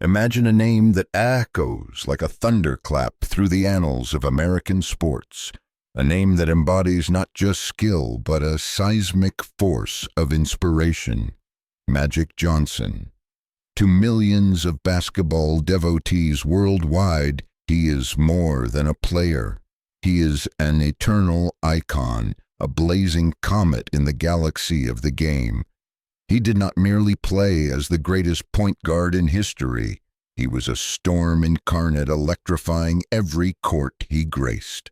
Imagine a name that echoes like a thunderclap through the annals of American sports, a name that embodies not just skill but a seismic force of inspiration. Magic Johnson. To millions of basketball devotees worldwide, he is more than a player. He is an eternal icon, a blazing comet in the galaxy of the game. He did not merely play as the greatest point guard in history. He was a storm incarnate, electrifying every court he graced.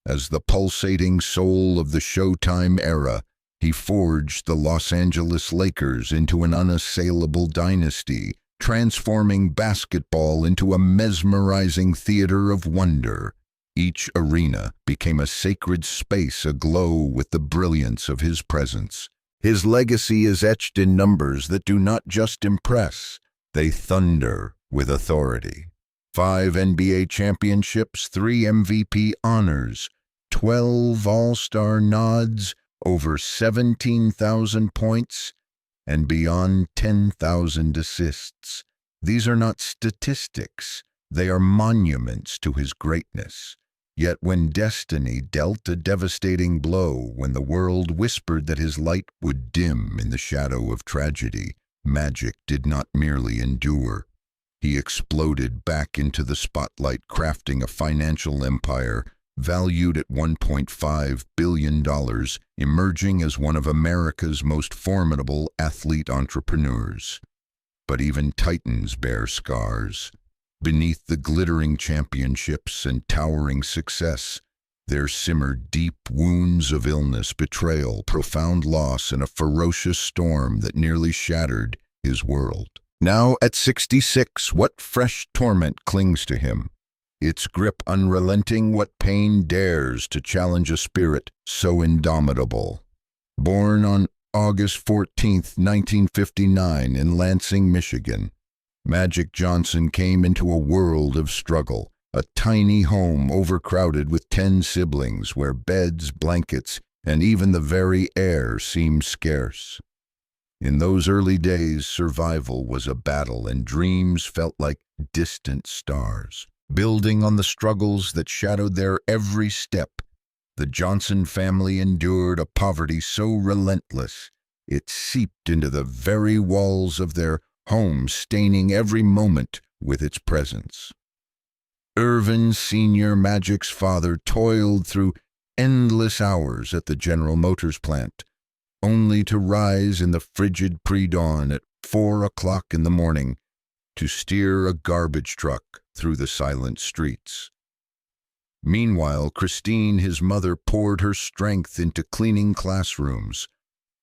As the pulsating soul of the Showtime era, he forged the Los Angeles Lakers into an unassailable dynasty, transforming basketball into a mesmerizing theater of wonder. Each arena became a sacred space aglow with the brilliance of his presence. His legacy is etched in numbers that do not just impress, they thunder with authority. 5 NBA championships, 3 MVP honors, 12 All-Star nods, over 17,000 points, and beyond 10,000 assists. These are not statistics, they are monuments to his greatness. Yet when destiny dealt a devastating blow, when the world whispered that his light would dim in the shadow of tragedy, Magic did not merely endure. He exploded back into the spotlight, crafting a financial empire valued at $1.5 billion, emerging as one of America's most formidable athlete entrepreneurs. But even titans bear scars. Beneath the glittering championships and towering success, there simmered deep wounds of illness, betrayal, profound loss, and a ferocious storm that nearly shattered his world. Now at 66, what fresh torment clings to him? Its grip unrelenting, what pain dares to challenge a spirit so indomitable? Born on August 14, 1959, in Lansing, Michigan, Magic Johnson came into a world of struggle, a tiny home overcrowded with 10 siblings where beds, blankets, and even the very air seemed scarce. In those early days, survival was a battle and dreams felt like distant stars. Building on the struggles that shadowed their every step, the Johnson family endured a poverty so relentless it seeped into the very walls of their home, staining every moment with its presence. Irvin Sr., Magic's father, toiled through endless hours at the General Motors plant, only to rise in the frigid pre-dawn at 4 o'clock in the morning to steer a garbage truck through the silent streets. Meanwhile, Christine, his mother, poured her strength into cleaning classrooms,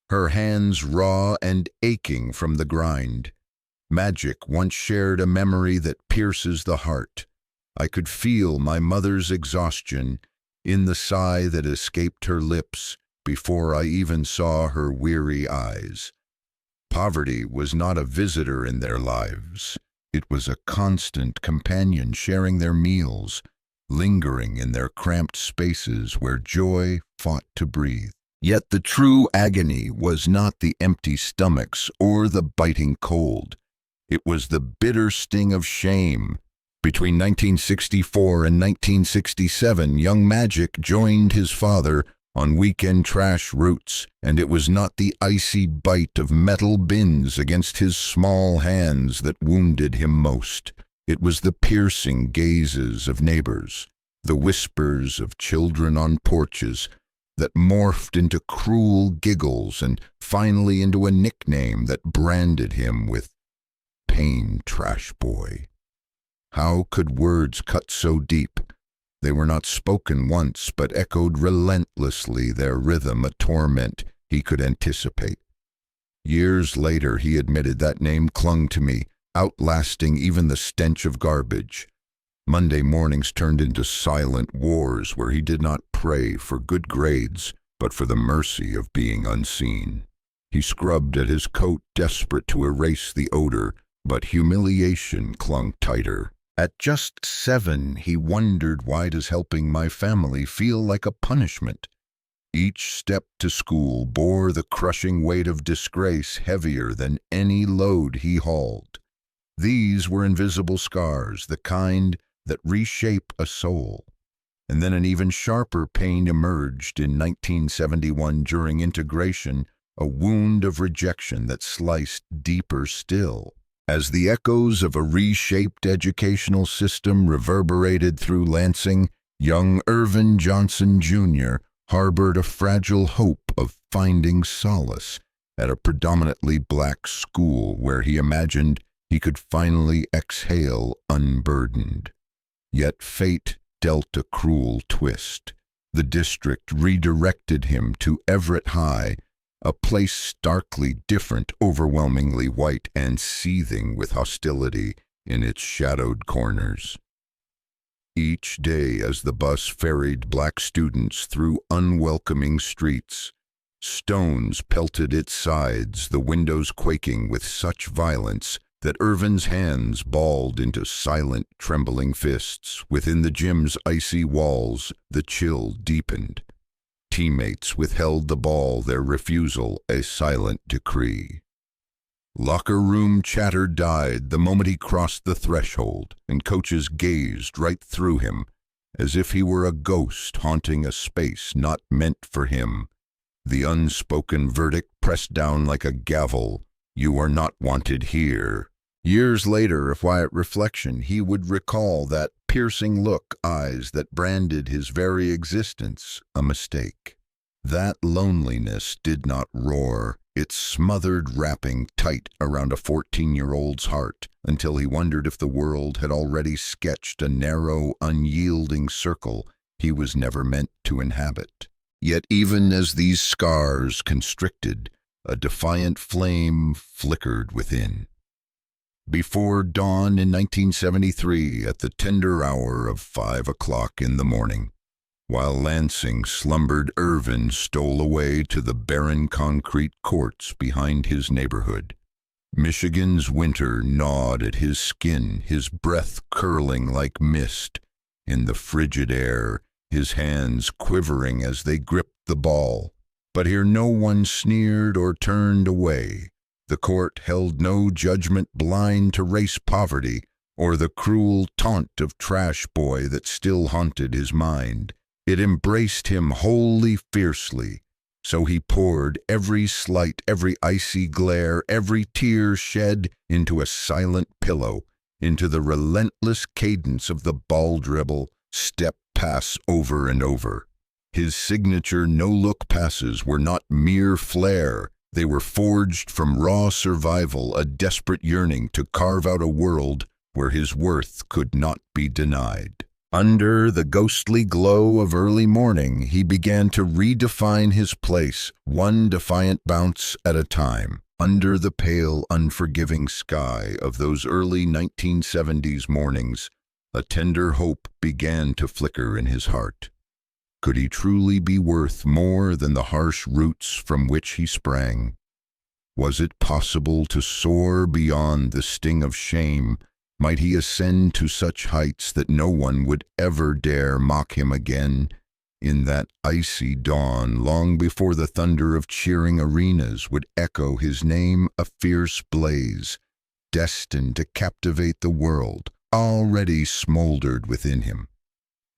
her hands raw and aching from the grind. Magic once shared a memory that pierces the heart. I could feel my mother's exhaustion in the sigh that escaped her lips before I even saw her weary eyes. Poverty was not a visitor in their lives. It was a constant companion, sharing their meals, lingering in their cramped spaces where joy fought to breathe. Yet the true agony was not the empty stomachs or the biting cold. It was the bitter sting of shame. Between 1964 and 1967, young Magic joined his father on weekend trash routes, and it was not the icy bite of metal bins against his small hands that wounded him most. It was the piercing gazes of neighbors, the whispers of children on porches, that morphed into cruel giggles and finally into a nickname that branded him with Pain Trash Boy. How could words cut so deep? They were not spoken once, but echoed relentlessly, their rhythm a torment he could anticipate. Years later, he admitted that name clung to me, outlasting even the stench of garbage. Monday mornings turned into silent wars where he did not pray for good grades, but for the mercy of being unseen. He scrubbed at his coat, desperate to erase the odor, but humiliation clung tighter. At just 7, he wondered, why does helping my family feel like a punishment? Each step to school bore the crushing weight of disgrace, heavier than any load he hauled. These were invisible scars, the kind that reshape a soul. And then an even sharper pain emerged in 1971 during integration, a wound of rejection that sliced deeper still. As the echoes of a reshaped educational system reverberated through Lansing, young Irvin Johnson Jr. harbored a fragile hope of finding solace at a predominantly black school where he imagined he could finally exhale unburdened. Yet fate dealt a cruel twist. The district redirected him to Everett High, a place starkly different, overwhelmingly white, and seething with hostility in its shadowed corners. Each day as the bus ferried black students through unwelcoming streets, stones pelted its sides, the windows quaking with such violence that Irvin's hands balled into silent, trembling fists. Within the gym's icy walls, the chill deepened. Teammates withheld the ball, their refusal a silent decree. Locker room chatter died the moment he crossed the threshold, and coaches gazed right through him, as if he were a ghost haunting a space not meant for him. The unspoken verdict pressed down like a gavel: "You are not wanted here." Years later, a quiet reflection, he would recall that piercing look, eyes that branded his very existence a mistake. That loneliness did not roar. It smothered, wrapping tight around a 14-year-old's heart, until he wondered if the world had already sketched a narrow, unyielding circle he was never meant to inhabit. Yet even as these scars constricted, a defiant flame flickered within. Before dawn in 1973, at the tender hour of 5 o'clock in the morning, while Lansing slumbered, Irvin stole away to the barren concrete courts behind his neighborhood. Michigan's winter gnawed at his skin, his breath curling like mist in the frigid air, his hands quivering as they gripped the ball. But here no one sneered or turned away. The court held no judgment blind to race poverty or the cruel taunt of trash boy that still haunted his mind. It embraced him wholly fiercely. So he poured every slight, every icy glare, every tear shed into a silent pillow, into the relentless cadence of the ball dribble, step pass over and over. His signature no-look passes were not mere flair. They were forged from raw survival, a desperate yearning to carve out a world where his worth could not be denied. Under the ghostly glow of early morning, he began to redefine his place, one defiant bounce at a time. Under the pale, unforgiving sky of those early 1970s mornings, a tender hope began to flicker in his heart. Could he truly be worth more than the harsh roots from which he sprang? Was it possible to soar beyond the sting of shame? Might he ascend to such heights that no one would ever dare mock him again? In that icy dawn, long before the thunder of cheering arenas would echo his name, a fierce blaze, destined to captivate the world, already smoldered within him.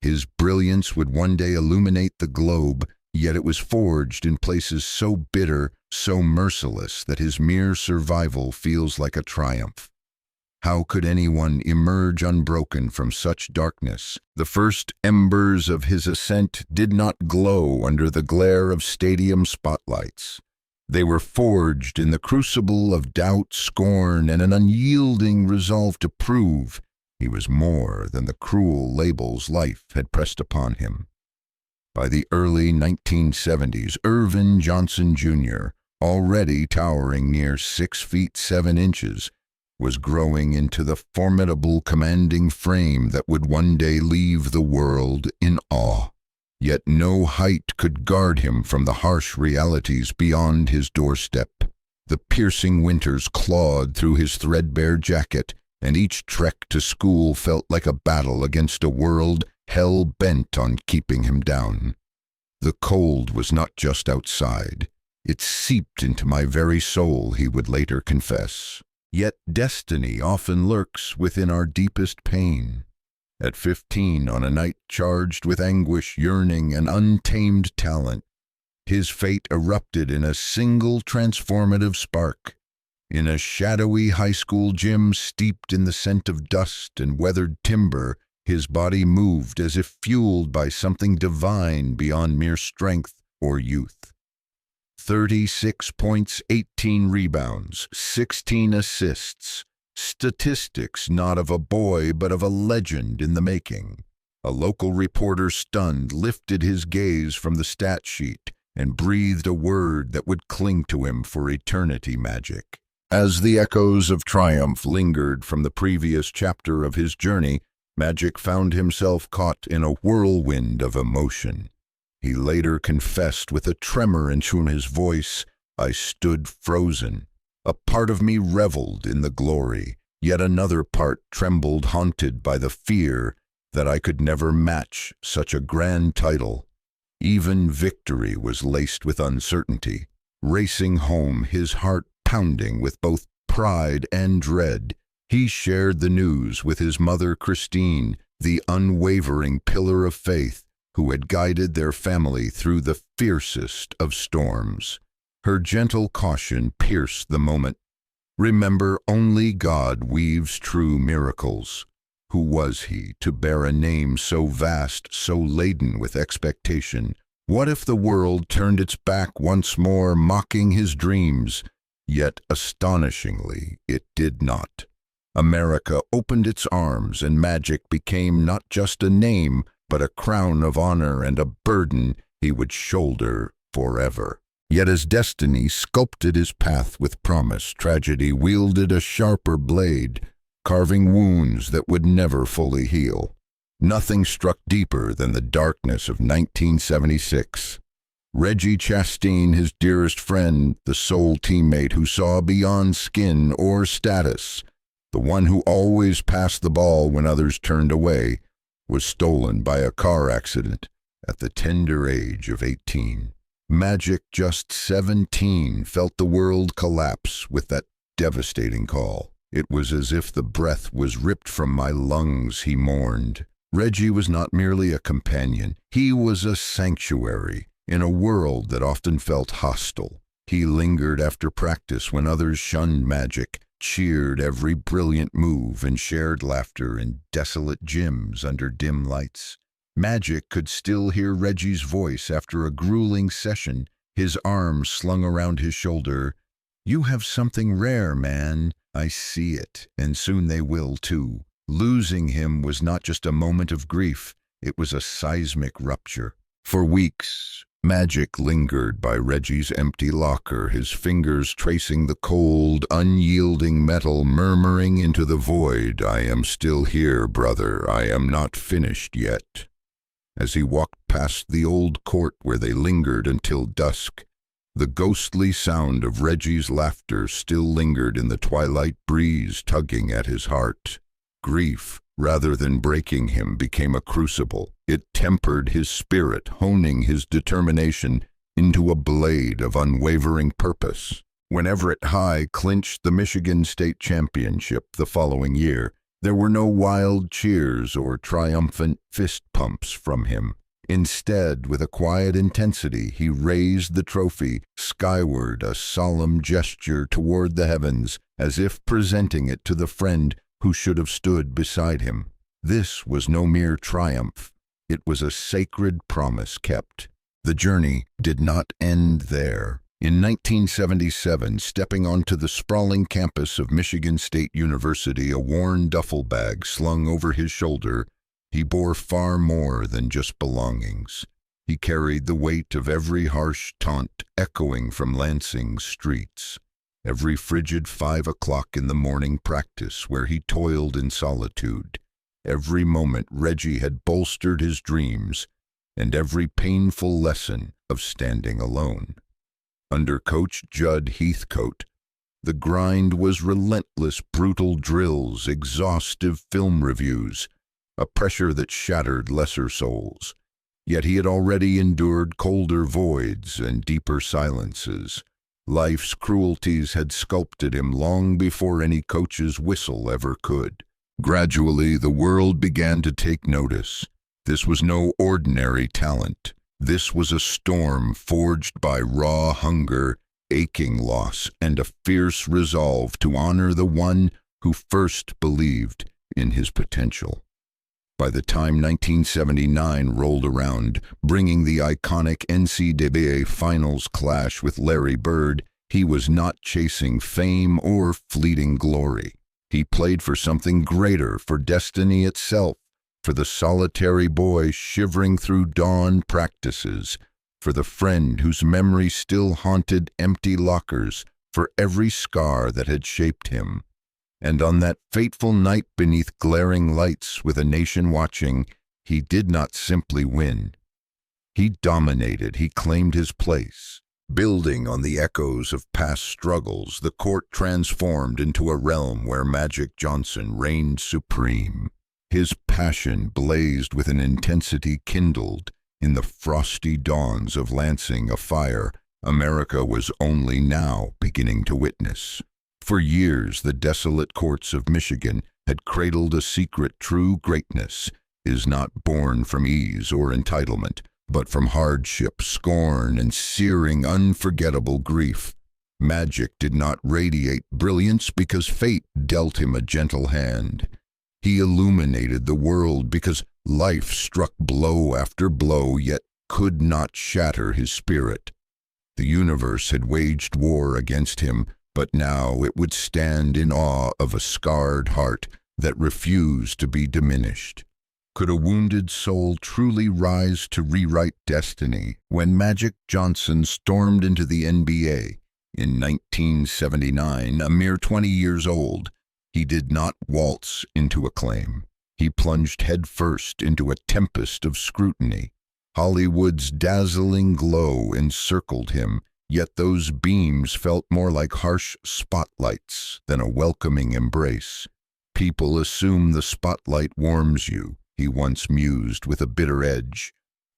His brilliance would one day illuminate the globe, yet it was forged in places so bitter, so merciless, that his mere survival feels like a triumph. How could anyone emerge unbroken from such darkness? The first embers of his ascent did not glow under the glare of stadium spotlights. They were forged in the crucible of doubt, scorn, and an unyielding resolve to prove he was more than the cruel labels life had pressed upon him. By the early 1970s, Irvin Johnson Jr., already towering near 6 feet 7 inches, was growing into the formidable, commanding frame that would one day leave the world in awe. Yet no height could guard him from the harsh realities beyond his doorstep. The piercing winters clawed through his threadbare jacket, and each trek to school felt like a battle against a world hell-bent on keeping him down. The cold was not just outside. It seeped into my very soul, he would later confess. Yet destiny often lurks within our deepest pain. At 15, on a night charged with anguish, yearning, and untamed talent, his fate erupted in a single transformative spark. In a shadowy high school gym steeped in the scent of dust and weathered timber, his body moved as if fueled by something divine beyond mere strength or youth. 36 points, 18 rebounds, 16 assists. Statistics not of a boy but of a legend in the making. A local reporter, stunned, lifted his gaze from the stat sheet and breathed a word that would cling to him for eternity: Magic. As the echoes of triumph lingered from the previous chapter of his journey, Magic found himself caught in a whirlwind of emotion. He later confessed with a tremor in his voice, "I stood frozen. A part of me reveled in the glory, yet another part trembled, haunted by the fear that I could never match such a grand title." Even victory was laced with uncertainty. Racing home, his heart pounding with both pride and dread, he shared the news with his mother, Christine, the unwavering pillar of faith who had guided their family through the fiercest of storms. Her gentle caution pierced the moment. "Remember, only God weaves true miracles." Who was he to bear a name so vast, so laden with expectation? What if the world turned its back once more, mocking his dreams? Yet, astonishingly, it did not. America opened its arms, and Magic became not just a name, but a crown of honor and a burden he would shoulder forever. Yet as destiny sculpted his path with promise, tragedy wielded a sharper blade, carving wounds that would never fully heal. Nothing struck deeper than the darkness of 1976. Reggie Chastain, his dearest friend, the sole teammate who saw beyond skin or status, the one who always passed the ball when others turned away, was stolen by a car accident at the tender age of 18. Magic, just 17, felt the world collapse with that devastating call. "It was as if the breath was ripped from my lungs," he mourned. Reggie was not merely a companion. He was a sanctuary in a world that often felt hostile. He lingered after practice when others shunned Magic, cheered every brilliant move, and shared laughter in desolate gyms under dim lights. Magic could still hear Reggie's voice after a grueling session, his arms slung around his shoulder. "You have something rare, man. I see it, and soon they will too." Losing him was not just a moment of grief, it was a seismic rupture. For weeks, Magic lingered by Reggie's empty locker, his fingers tracing the cold, unyielding metal, murmuring into the void, "I am still here, brother. I am not finished yet." As he walked past the old court where they lingered until dusk, the ghostly sound of Reggie's laughter still lingered in the twilight breeze, tugging at his heart. Grief, rather than breaking him, became a crucible. It tempered his spirit, honing his determination into a blade of unwavering purpose. When Everett High clinched the Michigan State Championship the following year, there were no wild cheers or triumphant fist pumps from him. Instead, with a quiet intensity, he raised the trophy skyward, a solemn gesture toward the heavens, as if presenting it to the friend who should have stood beside him. This was no mere triumph. It was a sacred promise kept. The journey did not end there. In 1977, stepping onto the sprawling campus of Michigan State University, a worn duffel bag slung over his shoulder, he bore far more than just belongings. He carried the weight of every harsh taunt echoing from Lansing's streets, every frigid 5 o'clock in the morning practice where he toiled in solitude, every moment Reggie had bolstered his dreams, and every painful lesson of standing alone. Under Coach Judd Heathcote, the grind was relentless, brutal drills, exhaustive film reviews, a pressure that shattered lesser souls. Yet he had already endured colder voids and deeper silences. Life's cruelties had sculpted him long before any coach's whistle ever could. Gradually, the world began to take notice. This was no ordinary talent. This was a storm forged by raw hunger, aching loss, and a fierce resolve to honor the one who first believed in his potential. By the time 1979 rolled around, bringing the iconic NCAA Finals clash with Larry Bird, he was not chasing fame or fleeting glory. He played for something greater, for destiny itself, for the solitary boy shivering through dawn practices, for the friend whose memory still haunted empty lockers, for every scar that had shaped him. And on that fateful night beneath glaring lights with a nation watching, he did not simply win. He dominated, he claimed his place. Building on the echoes of past struggles, the court transformed into a realm where Magic Johnson reigned supreme. His passion blazed with an intensity kindled in the frosty dawns of Lansing, a fire America was only now beginning to witness. For years, the desolate courts of Michigan had cradled a secret. True greatness is not born from ease or entitlement, but from hardship, scorn, and searing, unforgettable grief. Magic did not radiate brilliance because fate dealt him a gentle hand. He illuminated the world because life struck blow after blow, yet could not shatter his spirit. The universe had waged war against him, but now it would stand in awe of a scarred heart that refused to be diminished. Could a wounded soul truly rise to rewrite destiny? When Magic Johnson stormed into the NBA in 1979, a mere 20 years old, he did not waltz into acclaim. He plunged headfirst into a tempest of scrutiny. Hollywood's dazzling glow encircled him, yet those beams felt more like harsh spotlights than a welcoming embrace. People assume the spotlight warms you, he once mused with a bitter edge.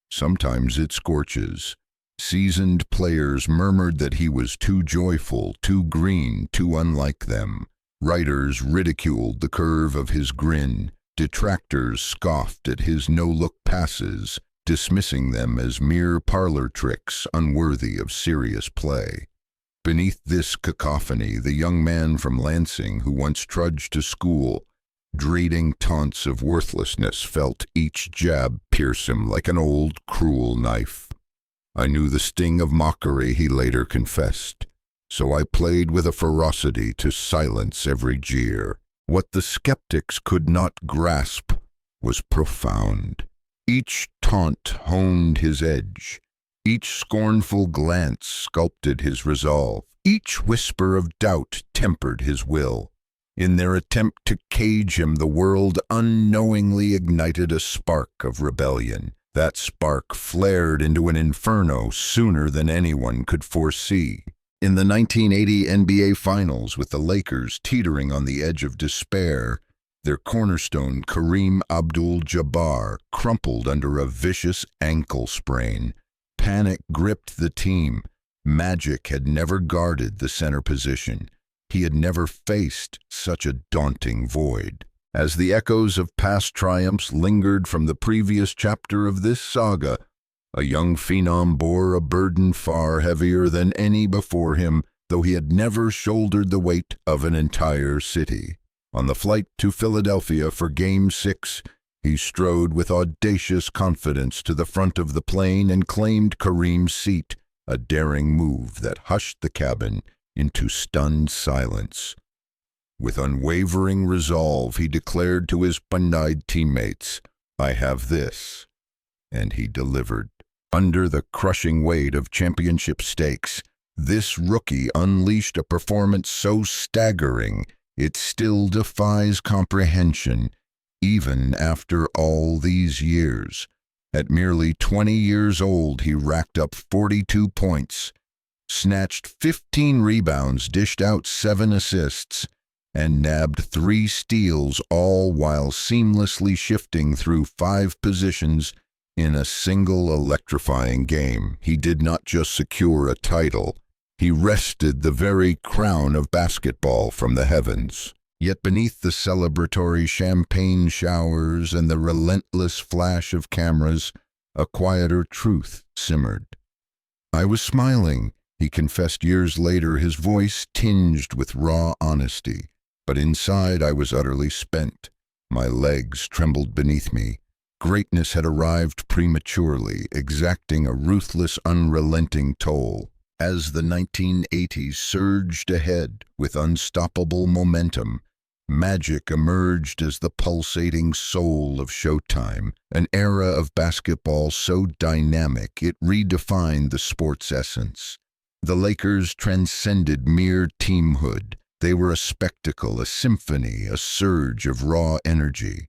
Sometimes it scorches. Seasoned players murmured that he was too joyful, too green, too unlike them. Writers ridiculed the curve of his grin. Detractors scoffed at his no-look passes, dismissing them as mere parlor tricks unworthy of serious play. Beneath this cacophony, the young man from Lansing who once trudged to school, dreading taunts of worthlessness, felt each jab pierce him like an old, cruel knife. I knew the sting of mockery, he later confessed, so I played with a ferocity to silence every jeer. What the skeptics could not grasp was profound. Each taunt honed his edge. Each scornful glance sculpted his resolve. Each whisper of doubt tempered his will. In their attempt to cage him, the world unknowingly ignited a spark of rebellion. That spark flared into an inferno sooner than anyone could foresee. In the 1980 NBA Finals, with the Lakers teetering on the edge of despair, their cornerstone Kareem Abdul-Jabbar crumpled under a vicious ankle sprain. Panic gripped the team. Magic had never guarded the center position. He had never faced such a daunting void. As the echoes of past triumphs lingered from the previous chapter of this saga, a young phenom bore a burden far heavier than any before him, though he had never shouldered the weight of an entire city. On the flight to Philadelphia for Game 6, he strode with audacious confidence to the front of the plane and claimed Kareem's seat, a daring move that hushed the cabin into stunned silence. With unwavering resolve, he declared to his one-eyed teammates, "I have this," and he delivered. Under the crushing weight of championship stakes, this rookie unleashed a performance so staggering it still defies comprehension, even after all these years. At merely 20 years old, he racked up 42 points, snatched 15 rebounds, dished out 7 assists, and nabbed 3 steals, all while seamlessly shifting through 5 positions in a single electrifying game. He did not just secure a title, He wrested the very crown of basketball from the heavens. Yet beneath the celebratory champagne showers and the relentless flash of cameras, a quieter truth simmered. "I was smiling," he confessed years later, his voice tinged with raw honesty. "But inside I was utterly spent. My legs trembled beneath me. Greatness had arrived prematurely, exacting a ruthless, unrelenting toll." As the 1980s surged ahead with unstoppable momentum, Magic emerged as the pulsating soul of Showtime, an era of basketball so dynamic it redefined the sport's essence. The Lakers transcended mere teamhood. They were a spectacle, a symphony, a surge of raw energy.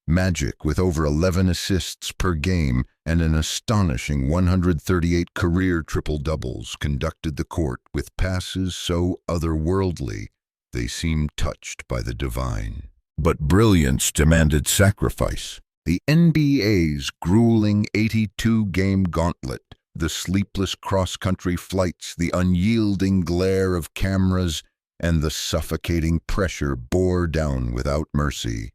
Magic, with over 11 assists per game and an astonishing 138 career triple-doubles, conducted the court with passes so otherworldly they seemed touched by the divine. But brilliance demanded sacrifice. The NBA's grueling 82-game gauntlet, the sleepless cross-country flights, the unyielding glare of cameras, and the suffocating pressure bore down without mercy.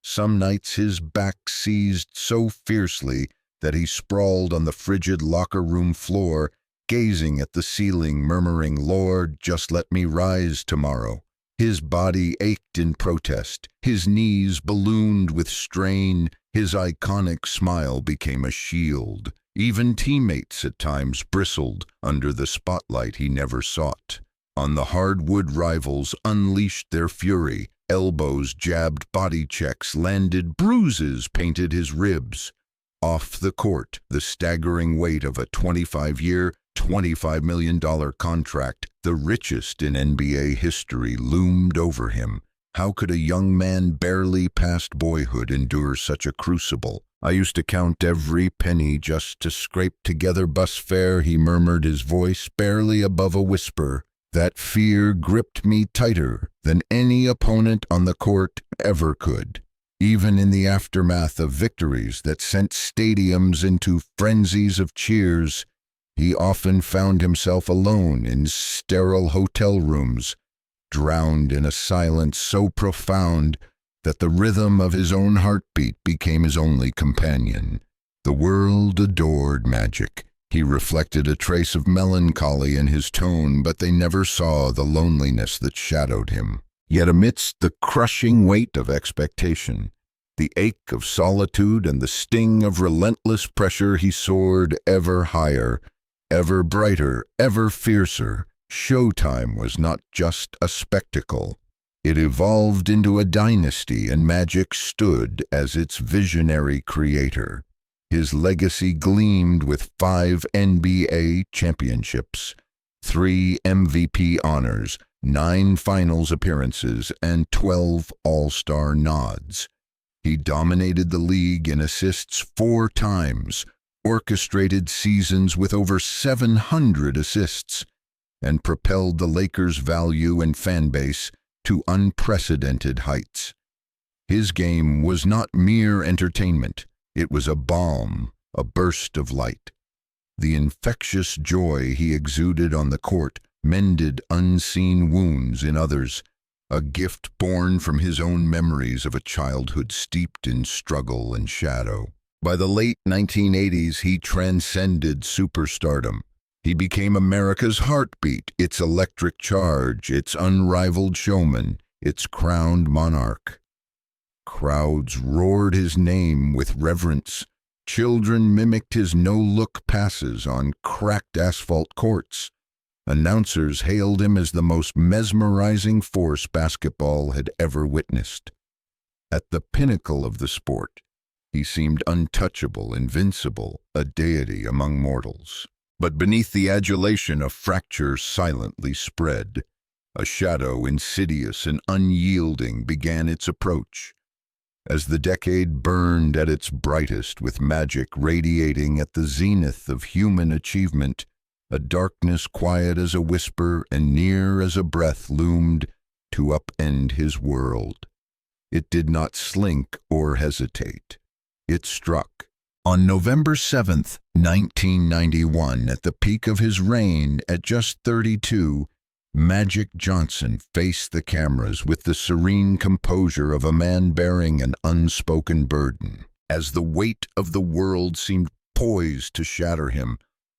Some nights his back seized so fiercely that he sprawled on the frigid locker room floor, gazing at the ceiling, murmuring, "Lord, just let me rise tomorrow." His body ached in protest, his knees ballooned with strain, his iconic smile became a shield. Even teammates at times bristled under the spotlight he never sought. On the hardwood, rivals unleashed their fury. Elbows jabbed, body checks landed, bruises painted his ribs. Off the court, the staggering weight of a 25-year, $25 million contract, the richest in NBA history, loomed over him. How could a young man barely past boyhood endure such a crucible? "I used to count every penny just to scrape together bus fare," he murmured, his voice barely above a whisper. "That fear gripped me tighter than any opponent on the court ever could." Even in the aftermath of victories that sent stadiums into frenzies of cheers, he often found himself alone in sterile hotel rooms, drowned in a silence so profound that the rhythm of his own heartbeat became his only companion. The world adored Magic. He reflected a trace of melancholy in his tone, but they never saw the loneliness that shadowed him. Yet amidst the crushing weight of expectation, the ache of solitude, and the sting of relentless pressure, he soared ever higher, ever brighter, ever fiercer. Showtime was not just a spectacle. It evolved into a dynasty, and Magic stood as its visionary creator. His legacy gleamed with 5 NBA championships, 3 MVP honors, 9 finals appearances, and 12 All-Star nods. He dominated the league in assists 4 times, orchestrated seasons with over 700 assists, and propelled the Lakers' value and fanbase to unprecedented heights. His game was not mere entertainment. It was a balm, a burst of light. The infectious joy he exuded on the court mended unseen wounds in others, a gift born from his own memories of a childhood steeped in struggle and shadow. By the late 1980s, he transcended superstardom. He became America's heartbeat, its electric charge, its unrivaled showman, its crowned monarch. Crowds roared his name with reverence. Children mimicked his no-look passes on cracked asphalt courts. Announcers hailed him as the most mesmerizing force basketball had ever witnessed. At the pinnacle of the sport, he seemed untouchable, invincible, a deity among mortals. But beneath the adulation, a fracture silently spread. A shadow, insidious and unyielding, began its approach. As the decade burned at its brightest, with Magic radiating at the zenith of human achievement, a darkness quiet as a whisper and near as a breath loomed to upend his world. It did not slink or hesitate. It struck, On November 7th, 1991, at the peak of his reign at just 32, Magic Johnson faced the cameras with the serene composure of a man bearing an unspoken burden. As the weight of the world seemed poised to shatter him,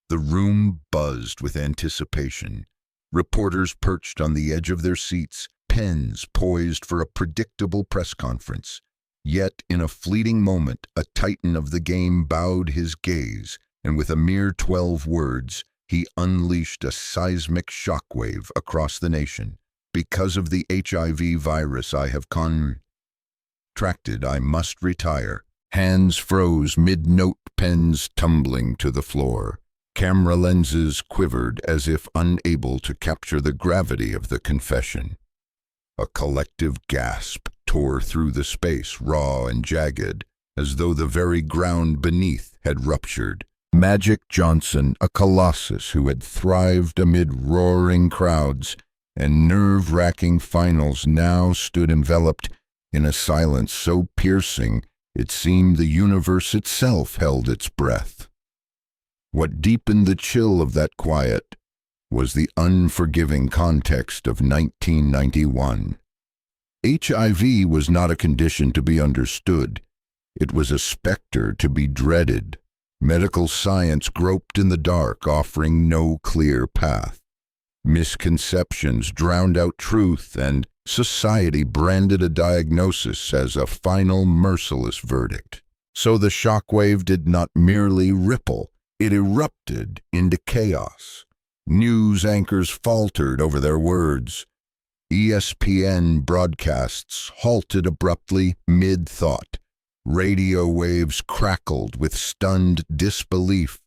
the room buzzed with anticipation. Reporters perched on the edge of their seats, pens poised for a predictable press conference. Yet, in a fleeting moment, a titan of the game bowed his gaze, and with a mere 12 words, he unleashed a seismic shockwave across the nation. Because of the HIV virus I have contracted, I must retire. Hands froze mid-note, pens tumbling to the floor. Camera lenses quivered as if unable to capture the gravity of the confession. A collective gasp tore through the space, raw and jagged, as though the very ground beneath had ruptured. Magic Johnson, a colossus who had thrived amid roaring crowds and nerve-wracking finals, now stood enveloped in a silence so piercing it seemed the universe itself held its breath. What deepened the chill of that quiet was the unforgiving context of 1991. HIV was not a condition to be understood. It was a specter to be dreaded. Medical science groped in the dark, offering no clear path. Misconceptions drowned out truth, and society branded a diagnosis as a final, merciless verdict. So the shockwave did not merely ripple, it erupted into chaos. News anchors faltered over their words. ESPN broadcasts halted abruptly mid-thought. Radio waves crackled with stunned disbelief.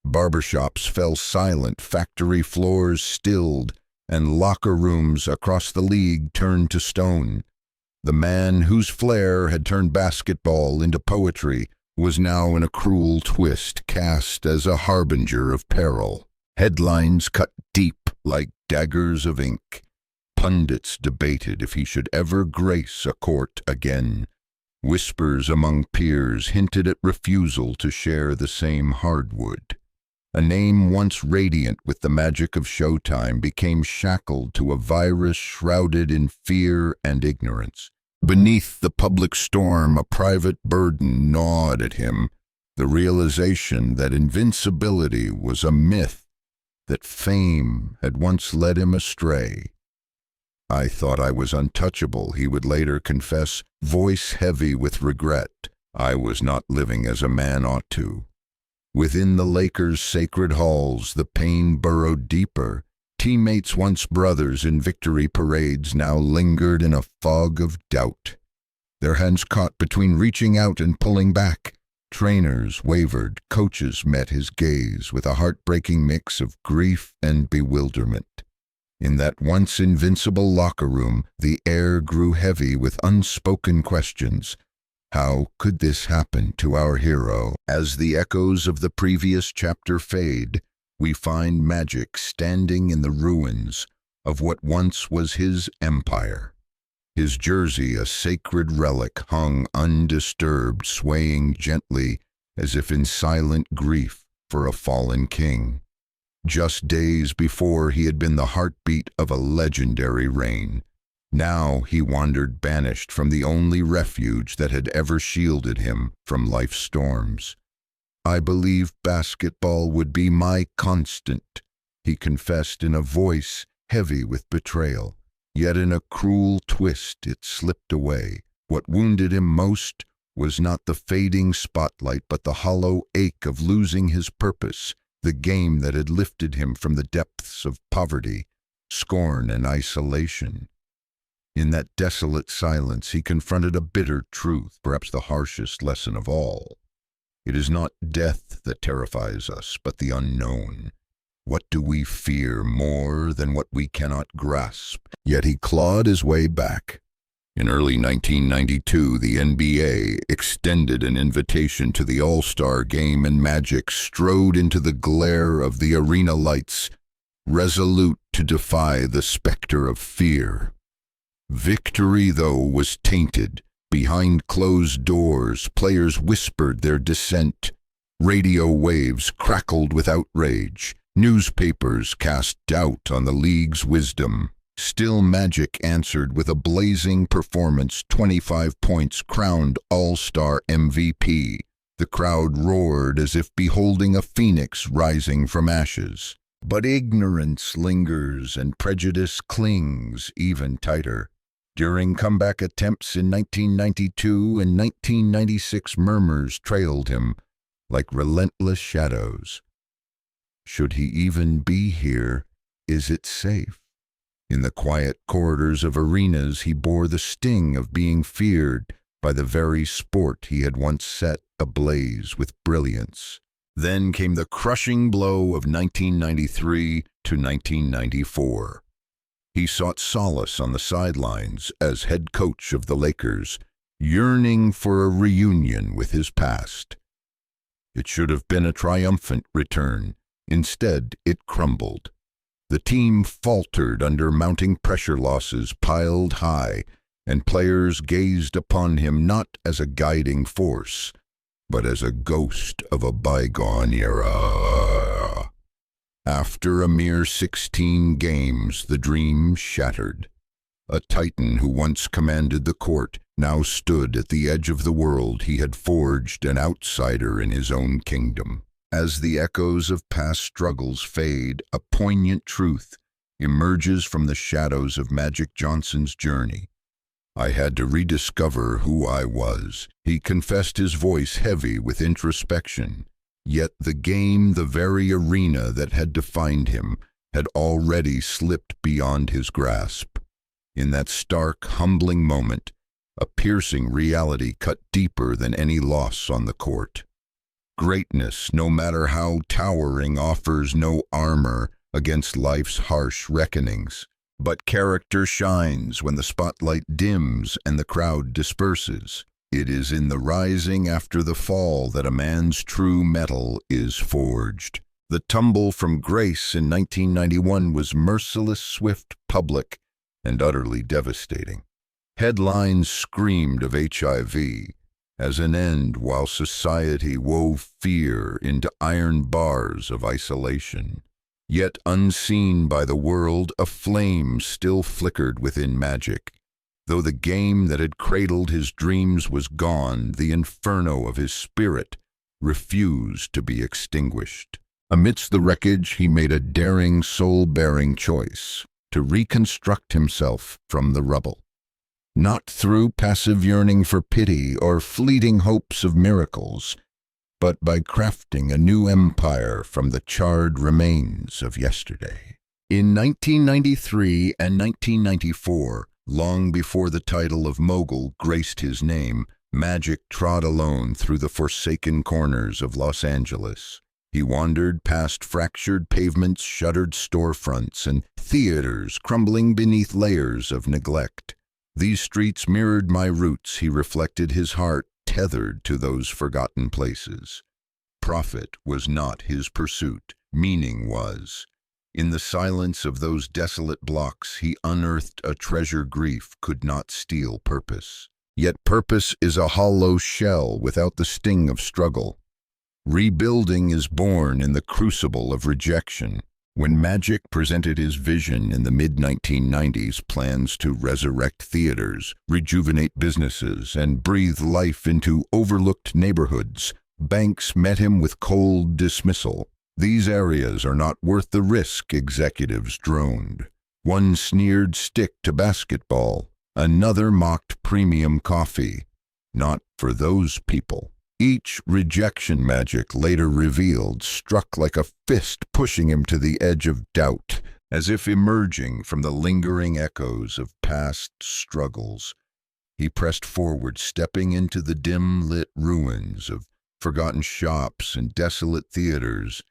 Barbershops fell silent, factory floors stilled, and locker rooms across the league turned to stone. The man whose flair had turned basketball into poetry was now in a cruel twist, cast as a harbinger of peril. Headlines cut deep like daggers of ink. Pundits debated if he should ever grace a court again. Whispers among peers hinted at refusal to share the same hardwood. A name once radiant with the magic of showtime became shackled to a virus shrouded in fear and ignorance. Beneath the public storm, a private burden gnawed at him, the realization that invincibility was a myth, that fame had once led him astray. I thought I was untouchable, he would later confess, voice heavy with regret. I was not living as a man ought to. Within the Lakers' sacred halls, the pain burrowed deeper. Teammates, once brothers in victory parades, now lingered in a fog of doubt. Their hands caught between reaching out and pulling back. Trainers wavered, coaches met his gaze with a heartbreaking mix of grief and bewilderment. In that once invincible locker room, the air grew heavy with unspoken questions. How could this happen to our hero? As the echoes of the previous chapter fade, we find Magic standing in the ruins of what once was his empire. His jersey, a sacred relic, hung undisturbed, swaying gently as if in silent grief for a fallen king. Just days before, he had been the heartbeat of a legendary reign. Now he wandered banished from the only refuge that had ever shielded him from life's storms. I believe basketball would be my constant, he confessed in a voice heavy with betrayal. Yet in a cruel twist it slipped away. What wounded him most was not the fading spotlight, but the hollow ache of losing his purpose, the game that had lifted him from the depths of poverty, scorn, and isolation. In that desolate silence, he confronted a bitter truth, perhaps the harshest lesson of all. It is not death that terrifies us, but the unknown. What do we fear more than what we cannot grasp? Yet he clawed his way back. In early 1992, the NBA extended an invitation to the All-Star Game, and Magic strode into the glare of the arena lights, resolute to defy the specter of fear. Victory, though, was tainted. Behind closed doors, players whispered their dissent. Radio waves crackled with outrage. Newspapers cast doubt on the league's wisdom. Still Magic answered with a blazing performance, 25 points, crowned All-Star MVP. The crowd roared as if beholding a phoenix rising from ashes. But ignorance lingers and prejudice clings even tighter. During comeback attempts in 1992 and 1996, murmurs trailed him like relentless shadows. Should he even be here? Is it safe? In the quiet corridors of arenas, he bore the sting of being feared by the very sport he had once set ablaze with brilliance. Then came the crushing blow of 1993 to 1994. He sought solace on the sidelines as head coach of the Lakers, yearning for a reunion with his past. It should have been a triumphant return. Instead, it crumbled. The team faltered under mounting pressure losses piled high, and players gazed upon him not as a guiding force, but as a ghost of a bygone era. After a mere 16 games, the dream shattered. A titan who once commanded the court now stood at the edge of the world he had forged, an outsider in his own kingdom. As the echoes of past struggles fade, a poignant truth emerges from the shadows of Magic Johnson's journey. I had to rediscover who I was. He confessed, his voice heavy with introspection. Yet the game, the very arena that had defined him, had already slipped beyond his grasp. In that stark, humbling moment, a piercing reality cut deeper than any loss on the court. Greatness, no matter how towering, offers no armor against life's harsh reckonings. But character shines when the spotlight dims and the crowd disperses. It is in the rising after the fall that a man's true mettle is forged. The tumble from grace in 1991 was merciless, swift, public, and utterly devastating. Headlines screamed of HIV as an end, while society wove fear into iron bars of isolation. Yet unseen by the world, a flame still flickered within Magic. Though the game that had cradled his dreams was gone, the inferno of his spirit refused to be extinguished. Amidst the wreckage, he made a daring, soul-bearing choice to reconstruct himself from the rubble. Not through passive yearning for pity or fleeting hopes of miracles, but by crafting a new empire from the charred remains of yesterday. In 1993 and 1994, long before the title of mogul graced his name, Magic trod alone through the forsaken corners of Los Angeles. He wandered past fractured pavements, shuttered storefronts, and theaters crumbling beneath layers of neglect. These streets mirrored my roots, he reflected, his heart tethered to those forgotten places. Profit was not his pursuit, meaning was. In the silence of those desolate blocks, he unearthed a treasure grief could not steal purpose. Yet purpose is a hollow shell without the sting of struggle. Rebuilding is born in the crucible of rejection. When Magic presented his vision in the mid-1990s, plans to resurrect theaters, rejuvenate businesses, and breathe life into overlooked neighborhoods, banks met him with cold dismissal. These areas are not worth the risk, executives droned. One sneered, stick to basketball. Another mocked premium coffee. Not for those people. Each rejection, Magic later revealed, struck like a fist, pushing him to the edge of doubt, as if emerging from the lingering echoes of past struggles. He pressed forward, stepping into the dim-lit ruins of forgotten shops and desolate theaters,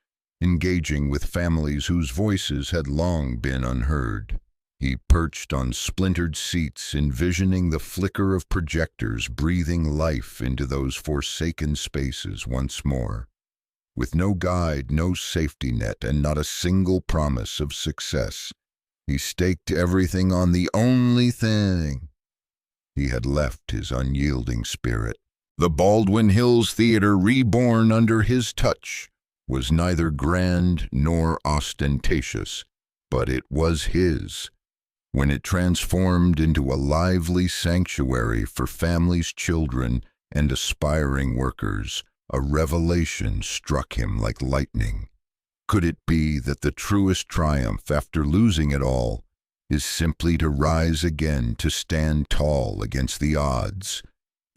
engaging with families whose voices had long been unheard. He perched on splintered seats, envisioning the flicker of projectors breathing life into those forsaken spaces once more. With no guide, no safety net, and not a single promise of success, he staked everything on the only thing. He had left his unyielding spirit. The Baldwin Hills Theater, reborn under his touch, was neither grand nor ostentatious, but it was his. When it transformed into a lively sanctuary for families, children, and aspiring workers, a revelation struck him like lightning. Could it be that the truest triumph after losing it all is simply to rise again, to stand tall against the odds?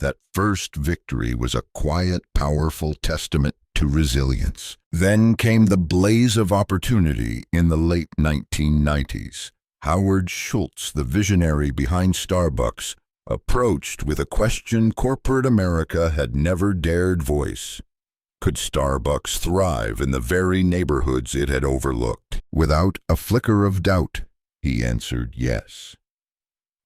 That first victory was a quiet, powerful testament to resilience. Then came the blaze of opportunity in the late 1990s. Howard Schultz, the visionary behind Starbucks, approached with a question corporate America had never dared voice. Could Starbucks thrive in the very neighborhoods it had overlooked? Without a flicker of doubt, he answered yes.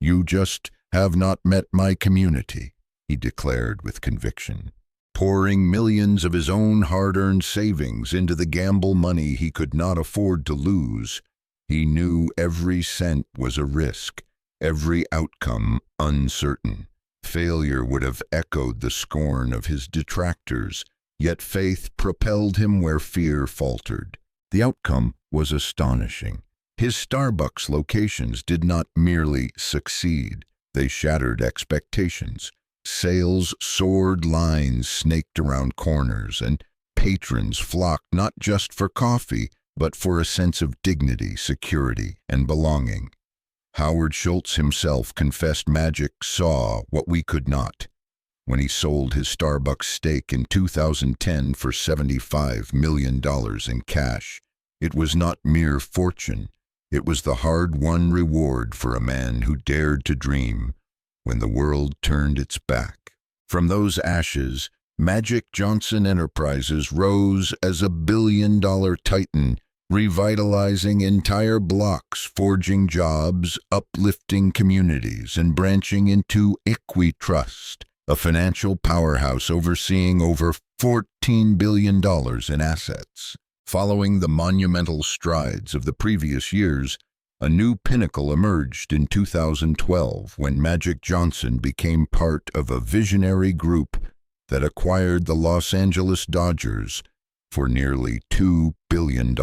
"You just have not met my community," he declared with conviction. Pouring millions of his own hard-earned savings into the gamble money he could not afford to lose, he knew every cent was a risk, every outcome uncertain. Failure would have echoed the scorn of his detractors, yet faith propelled him where fear faltered. The outcome was astonishing. His Starbucks locations did not merely succeed, they shattered expectations. Sales soared, lines snaked around corners, and patrons flocked not just for coffee, but for a sense of dignity, security, and belonging. Howard Schultz himself confessed magic saw what we could not. When he sold his Starbucks stake in 2010 for $75 million in cash, it was not mere fortune. It was the hard-won reward for a man who dared to dream when the world turned its back. From those ashes, Magic Johnson Enterprises rose as a billion-dollar titan, revitalizing entire blocks, forging jobs, uplifting communities, and branching into Equitrust, a financial powerhouse overseeing over $14 billion in assets. Following the monumental strides of the previous years, a new pinnacle emerged in 2012 when Magic Johnson became part of a visionary group that acquired the Los Angeles Dodgers for nearly $2 billion.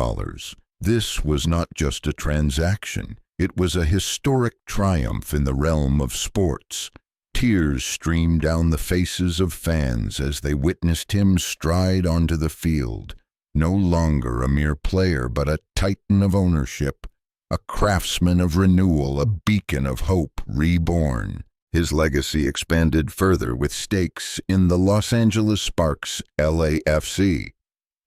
This was not just a transaction, it was a historic triumph in the realm of sports. Tears streamed down the faces of fans as they witnessed him stride onto the field, no longer a mere player but a titan of ownership, a craftsman of renewal, a beacon of hope reborn. His legacy expanded further with stakes in the Los Angeles Sparks LAFC,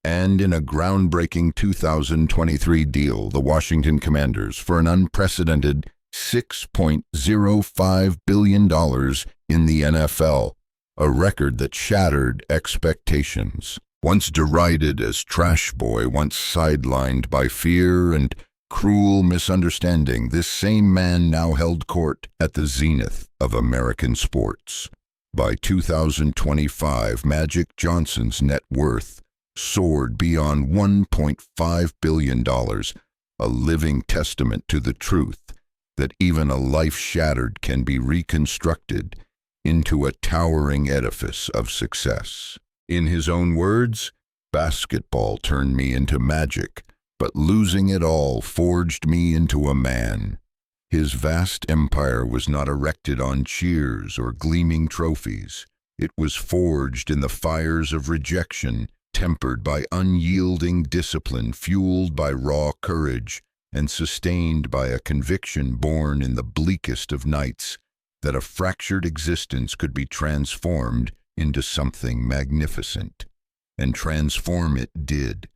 and in a groundbreaking 2023 deal, the Washington Commanders, for an unprecedented $6.05 billion in the NFL, a record that shattered expectations. Once derided as trash boy, once sidelined by fear and cruel misunderstanding, this same man now held court at the zenith of American sports. By 2025, Magic Johnson's net worth soared beyond $1.5 billion, a living testament to the truth that even a life shattered can be reconstructed into a towering edifice of success. In his own words, "Basketball turned me into magic, but losing it all forged me into a man." His vast empire was not erected on cheers or gleaming trophies. It was forged in the fires of rejection, tempered by unyielding discipline, fueled by raw courage, and sustained by a conviction born in the bleakest of nights that a fractured existence could be transformed into something magnificent. And transform it did.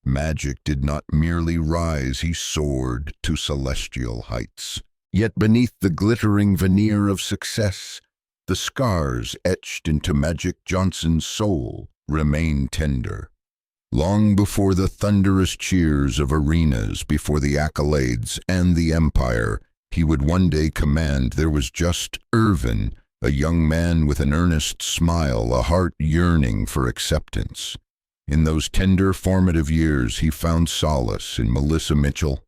Magic did not merely rise, he soared to celestial heights. Yet beneath the glittering veneer of success, the scars etched into Magic Johnson's soul remain tender. Long before the thunderous cheers of arenas, before the accolades and the empire he would one day command, there was just Irvin, a young man with an earnest smile, a heart yearning for acceptance. In those tender, formative years, he found solace in Melissa Mitchell,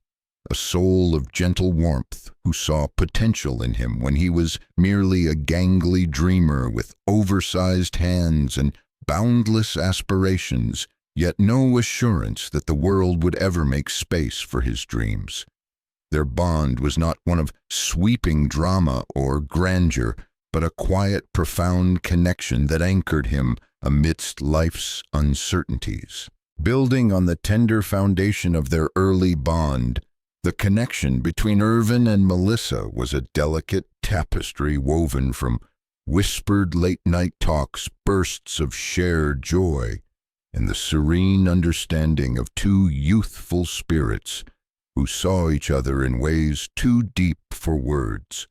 a soul of gentle warmth who saw potential in him when he was merely a gangly dreamer with oversized hands and boundless aspirations, yet no assurance that the world would ever make space for his dreams. Their bond was not one of sweeping drama or grandeur, but a quiet, profound connection that anchored him amidst life's uncertainties. Building on the tender foundation of their early bond, the connection between Irvin and Melissa was a delicate tapestry woven from whispered late-night talks, bursts of shared joy, and the serene understanding of two youthful spirits who saw each other in ways too deep for words.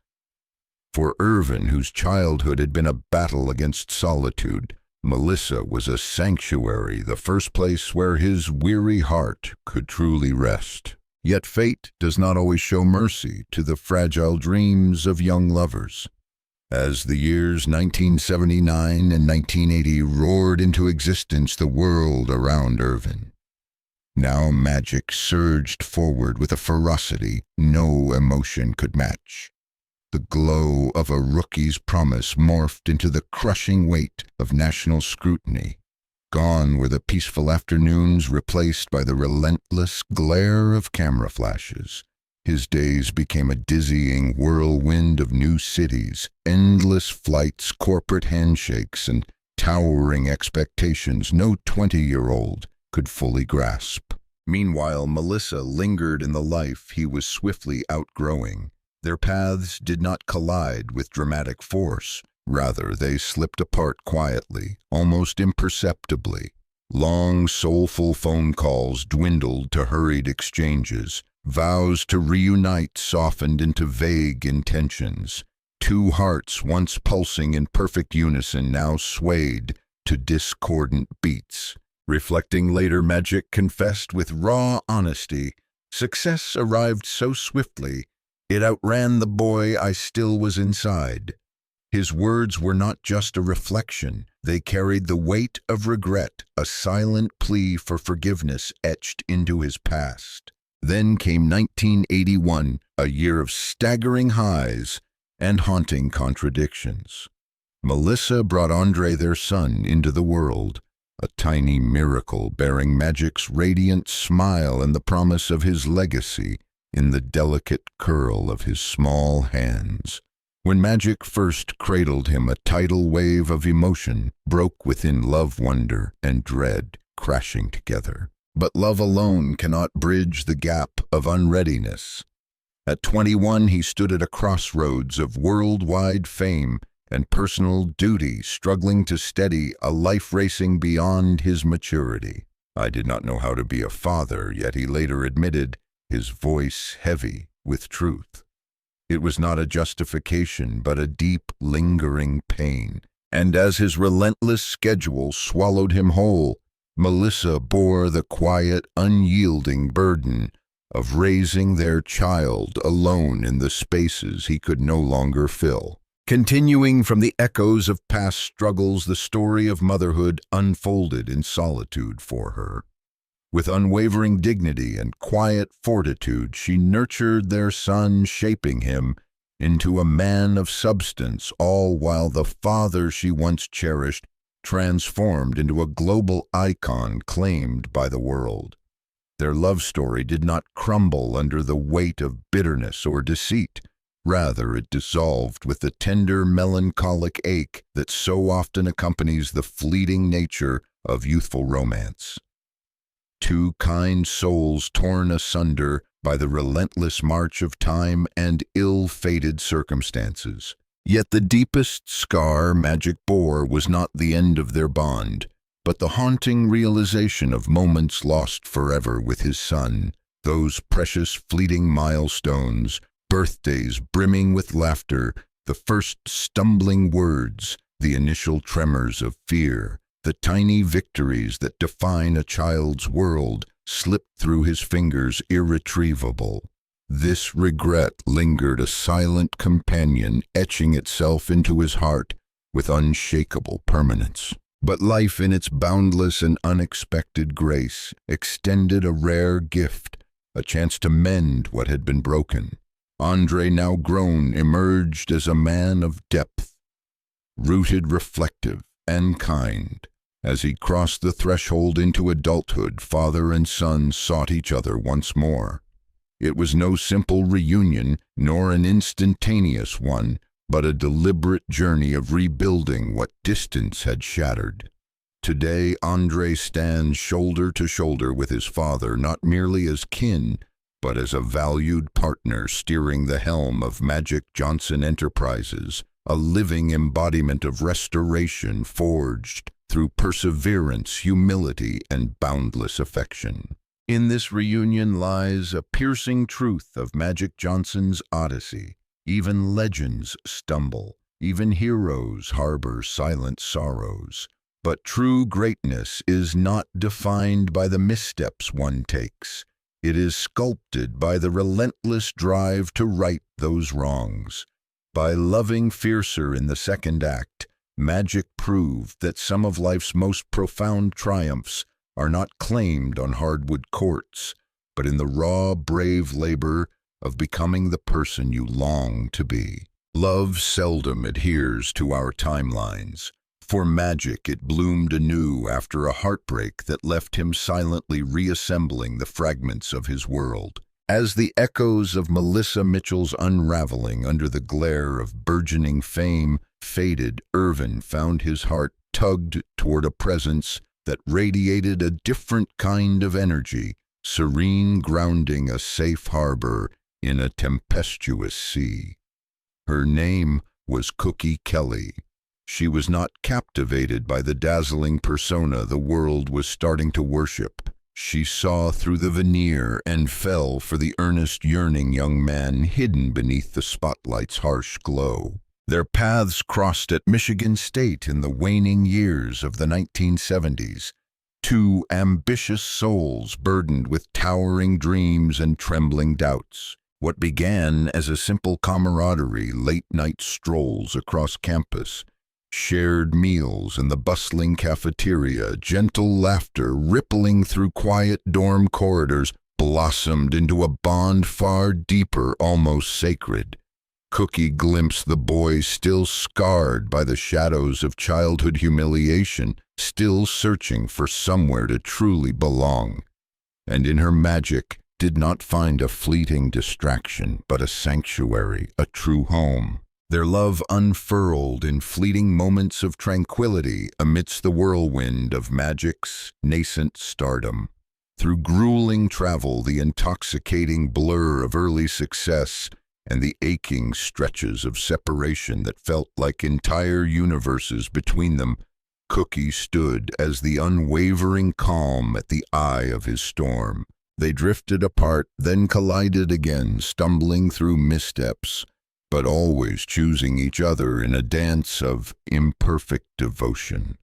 For Irvin, whose childhood had been a battle against solitude, Melissa was a sanctuary, the first place where his weary heart could truly rest. Yet fate does not always show mercy to the fragile dreams of young lovers. As the years 1979 and 1980 roared into existence, the world around Irvin. Now magic surged forward with a ferocity no emotion could match. The glow of a rookie's promise morphed into the crushing weight of national scrutiny. Gone were the peaceful afternoons, replaced by the relentless glare of camera flashes. His days became a dizzying whirlwind of new cities, endless flights, corporate handshakes, and towering expectations no 20-year-old could fully grasp. Meanwhile, Melissa lingered in the life he was swiftly outgrowing. Their paths did not collide with dramatic force. Rather, they slipped apart quietly, almost imperceptibly. Long, soulful phone calls dwindled to hurried exchanges. Vows to reunite softened into vague intentions. Two hearts, once pulsing in perfect unison, now swayed to discordant beats. Reflecting later, Magic confessed with raw honesty, "Success arrived so swiftly, it outran the boy I still was inside." His words were not just a reflection, they carried the weight of regret, a silent plea for forgiveness etched into his past. Then came 1981, a year of staggering highs and haunting contradictions. Melissa brought Andre, their son, into the world, a tiny miracle bearing Magic's radiant smile and the promise of his legacy in the delicate curl of his small hands. When Magic first cradled him, a tidal wave of emotion broke within love, wonder, and dread crashing together. But love alone cannot bridge the gap of unreadiness. At 21, he stood at a crossroads of worldwide fame and personal duty, struggling to steady a life racing beyond his maturity. "I did not know how to be a father," yet he later admitted, his voice heavy with truth. It was not a justification, but a deep, lingering pain. And as his relentless schedule swallowed him whole, Melissa bore the quiet, unyielding burden of raising their child alone in the spaces he could no longer fill. Continuing from the echoes of past struggles, the story of motherhood unfolded in solitude for her. With unwavering dignity and quiet fortitude, she nurtured their son, shaping him into a man of substance, all while the father she once cherished transformed into a global icon claimed by the world. Their love story did not crumble under the weight of bitterness or deceit. Rather, it dissolved with the tender, melancholic ache that so often accompanies the fleeting nature of youthful romance. Two kind souls torn asunder by the relentless march of time and ill-fated circumstances. Yet the deepest scar Magic bore was not the end of their bond, but the haunting realization of moments lost forever with his son, those precious fleeting milestones, birthdays brimming with laughter, the first stumbling words, the initial tremors of fear, the tiny victories that define a child's world slipped through his fingers irretrievable. This regret lingered, a silent companion etching itself into his heart with unshakable permanence. But life, in its boundless and unexpected grace, extended a rare gift, a chance to mend what had been broken. Andre, now grown, emerged as a man of depth, rooted, reflective, and kind. As he crossed the threshold into adulthood, father and son sought each other once more. It was no simple reunion, nor an instantaneous one, but a deliberate journey of rebuilding what distance had shattered. Today, Andre stands shoulder to shoulder with his father, not merely as kin, but as a valued partner steering the helm of Magic Johnson Enterprises, a living embodiment of restoration forged through perseverance, humility, and boundless affection. In this reunion lies a piercing truth of Magic Johnson's odyssey. Even legends stumble, even heroes harbor silent sorrows. But true greatness is not defined by the missteps one takes. It is sculpted by the relentless drive to right those wrongs. By loving fiercer in the second act, Magic proved that some of life's most profound triumphs are not claimed on hardwood courts, but in the raw, brave labor of becoming the person you long to be. Love seldom adheres to our timelines. For Magic, it bloomed anew after a heartbreak that left him silently reassembling the fragments of his world. As the echoes of Melissa Mitchell's unraveling under the glare of burgeoning fame faded, Irvin found his heart tugged toward a presence that radiated a different kind of energy, serene, grounding, a safe harbor in a tempestuous sea. Her name was Cookie Kelly. She was not captivated by the dazzling persona the world was starting to worship. She saw through the veneer and fell for the earnest, yearning young man hidden beneath the spotlight's harsh glow. Their paths crossed at Michigan State in the waning years of the 1970s. Two ambitious souls burdened with towering dreams and trembling doubts. What began as a simple camaraderie, late-night strolls across campus, shared meals in the bustling cafeteria, gentle laughter rippling through quiet dorm corridors, blossomed into a bond far deeper, almost sacred. Cookie glimpsed the boy still scarred by the shadows of childhood humiliation, still searching for somewhere to truly belong. And in her Magic did not find a fleeting distraction, but a sanctuary, a true home. Their love unfurled in fleeting moments of tranquility amidst the whirlwind of Magic's nascent stardom. Through grueling travel, the intoxicating blur of early success, and the aching stretches of separation that felt like entire universes between them, Cookie stood as the unwavering calm at the eye of his storm. They drifted apart, then collided again, stumbling through missteps, but always choosing each other in a dance of imperfect devotion.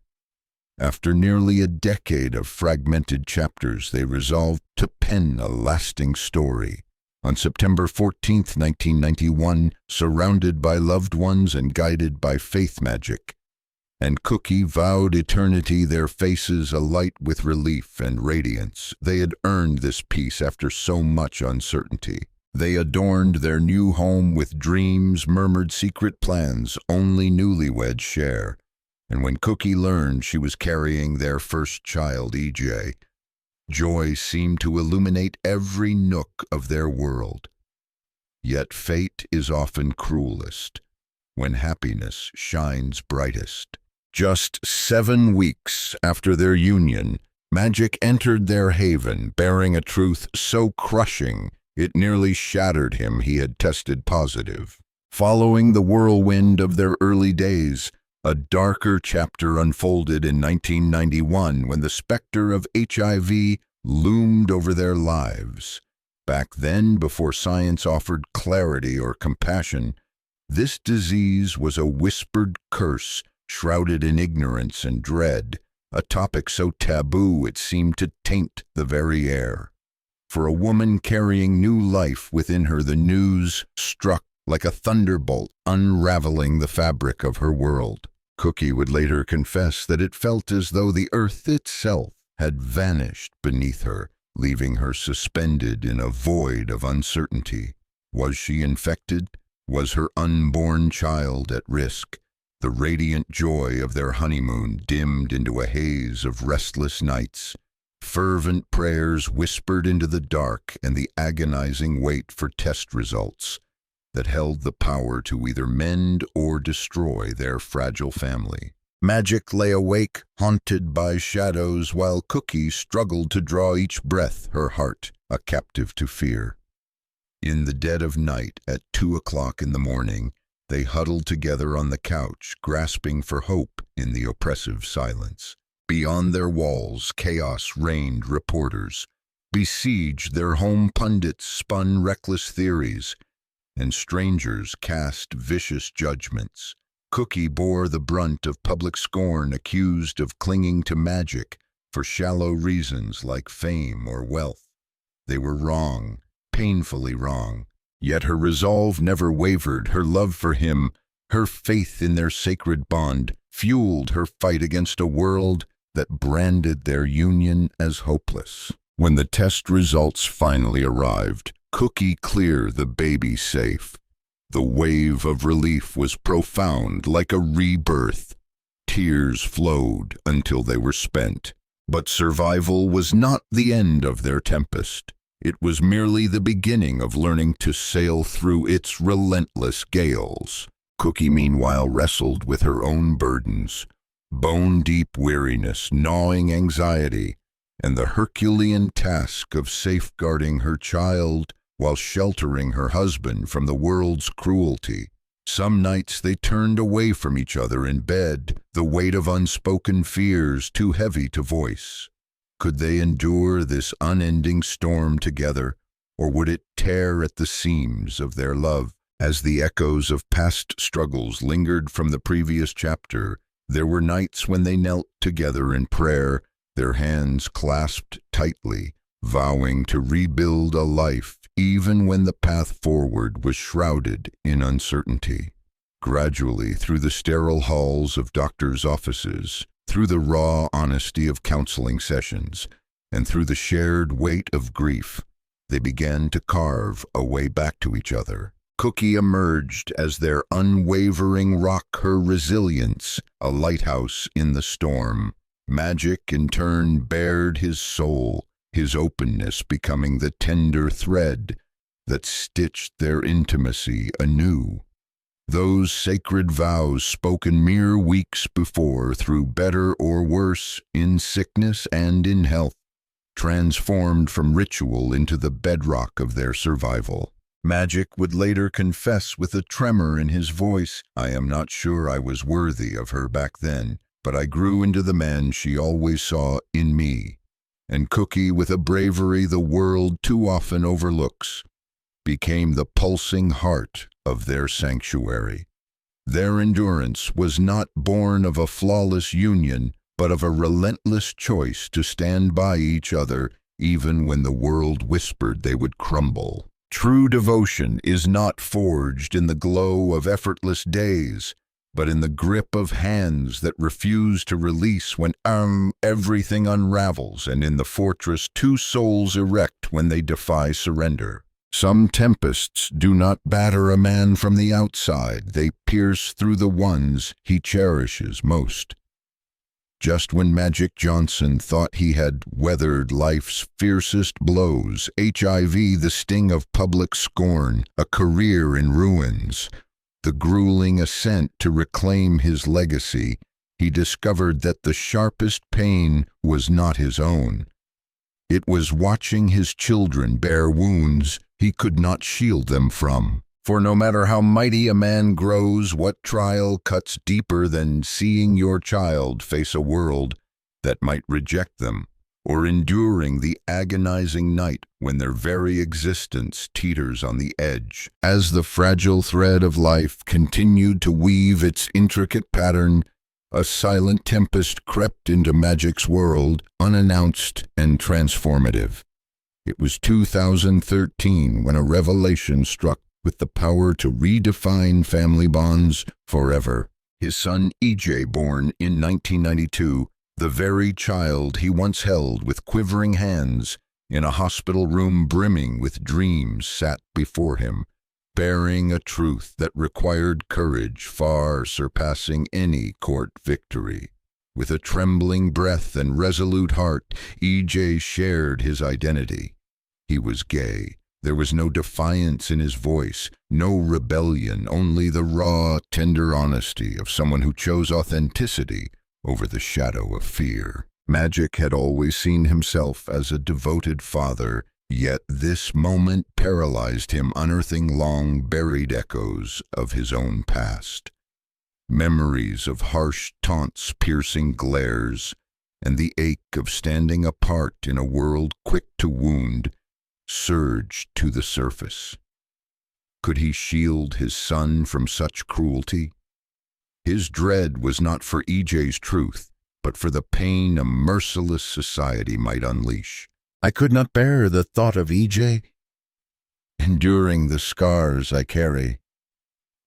After nearly a decade of fragmented chapters, they resolved to pen a lasting story. On September 14, 1991, surrounded by loved ones and guided by faith magic, and Cookie vowed eternity, their faces alight with relief and radiance. They had earned this peace after so much uncertainty. They adorned their new home with dreams, murmured secret plans only newlyweds share. And when Cookie learned she was carrying their first child, EJ, joy seemed to illuminate every nook of their world. Yet fate is often cruelest when happiness shines brightest. Just 7 weeks after their union, Magic entered their haven, bearing a truth so crushing it nearly shattered him. He had tested positive. Following the whirlwind of their early days, a darker chapter unfolded in 1991 when the specter of HIV loomed over their lives. Back then, before science offered clarity or compassion, this disease was a whispered curse shrouded in ignorance and dread, a topic so taboo it seemed to taint the very air. For a woman carrying new life within her, the news struck like a thunderbolt, unraveling the fabric of her world. Cookie would later confess that it felt as though the earth itself had vanished beneath her, leaving her suspended in a void of uncertainty. Was she infected? Was her unborn child at risk? The radiant joy of their honeymoon dimmed into a haze of restless nights. Fervent prayers whispered into the dark, and the agonizing wait for test results that held the power to either mend or destroy their fragile family. Magic lay awake, haunted by shadows, while Cookie struggled to draw each breath, her heart a captive to fear. In the dead of night, at 2 o'clock in the morning, they huddled together on the couch, grasping for hope in the oppressive silence. Beyond their walls, chaos reigned. Reporters besieged their home, pundits spun reckless theories, and strangers cast vicious judgments. Cookie bore the brunt of public scorn, accused of clinging to magic for shallow reasons like fame or wealth. They were wrong, painfully wrong. Yet her resolve never wavered. Her love for him, her faith in their sacred bond, fueled her fight against a world that branded their union as hopeless. When the test results finally arrived, Cookie clear, the baby safe. The wave of relief was profound, like a rebirth. Tears flowed until they were spent. But survival was not the end of their tempest. It was merely the beginning of learning to sail through its relentless gales. Cookie, meanwhile, wrestled with her own burdens, bone-deep weariness, gnawing anxiety, and the Herculean task of safeguarding her child while sheltering her husband from the world's cruelty. Some nights they turned away from each other in bed, the weight of unspoken fears too heavy to voice. Could they endure this unending storm together, or would it tear at the seams of their love? As the echoes of past struggles lingered from the previous chapter, there were nights when they knelt together in prayer, their hands clasped tightly, vowing to rebuild a life even when the path forward was shrouded in uncertainty. Gradually, through the sterile halls of doctors' offices, through the raw honesty of counseling sessions, and through the shared weight of grief, they began to carve a way back to each other. Cookie emerged as their unwavering rock, her resilience, a lighthouse in the storm. Magic, in turn, bared his soul, his openness becoming the tender thread that stitched their intimacy anew. Those sacred vows spoken mere weeks before, through better or worse, in sickness and in health, transformed from ritual into the bedrock of their survival. Magic would later confess with a tremor in his voice, "I am not sure I was worthy of her back then, but I grew into the man she always saw in me." And Cookie, with a bravery the world too often overlooks, became the pulsing heart of their sanctuary. Their endurance was not born of a flawless union, but of a relentless choice to stand by each other even when the world whispered they would crumble. True devotion is not forged in the glow of effortless days, but in the grip of hands that refuse to release when everything unravels, and in the fortress two souls erect when they defy surrender. Some tempests do not batter a man from the outside, they pierce through the ones he cherishes most. Just when Magic Johnson thought he had weathered life's fiercest blows, HIV, the sting of public scorn, a career in ruins, the grueling ascent to reclaim his legacy, he discovered that the sharpest pain was not his own. It was watching his children bear wounds he could not shield them from. For no matter how mighty a man grows, what trial cuts deeper than seeing your child face a world that might reject them, or enduring the agonizing night when their very existence teeters on the edge? As the fragile thread of life continued to weave its intricate pattern, a silent tempest crept into Magic's world, unannounced and transformative. It was 2013 when a revelation struck with the power to redefine family bonds forever. His son EJ, born in 1992, the very child he once held with quivering hands, in a hospital room brimming with dreams sat before him, bearing a truth that required courage far surpassing any court victory. With a trembling breath and resolute heart, EJ shared his identity. He was gay. There was no defiance in his voice, no rebellion, only the raw, tender honesty of someone who chose authenticity over the shadow of fear. Magic had always seen himself as a devoted father, yet this moment paralyzed him, unearthing long-buried echoes of his own past. Memories of harsh taunts, piercing glares, and the ache of standing apart in a world quick to wound surged to the surface. Could he shield his son from such cruelty? His dread was not for EJ's truth, but for the pain a merciless society might unleash. I could not bear the thought of EJ enduring the scars I carry.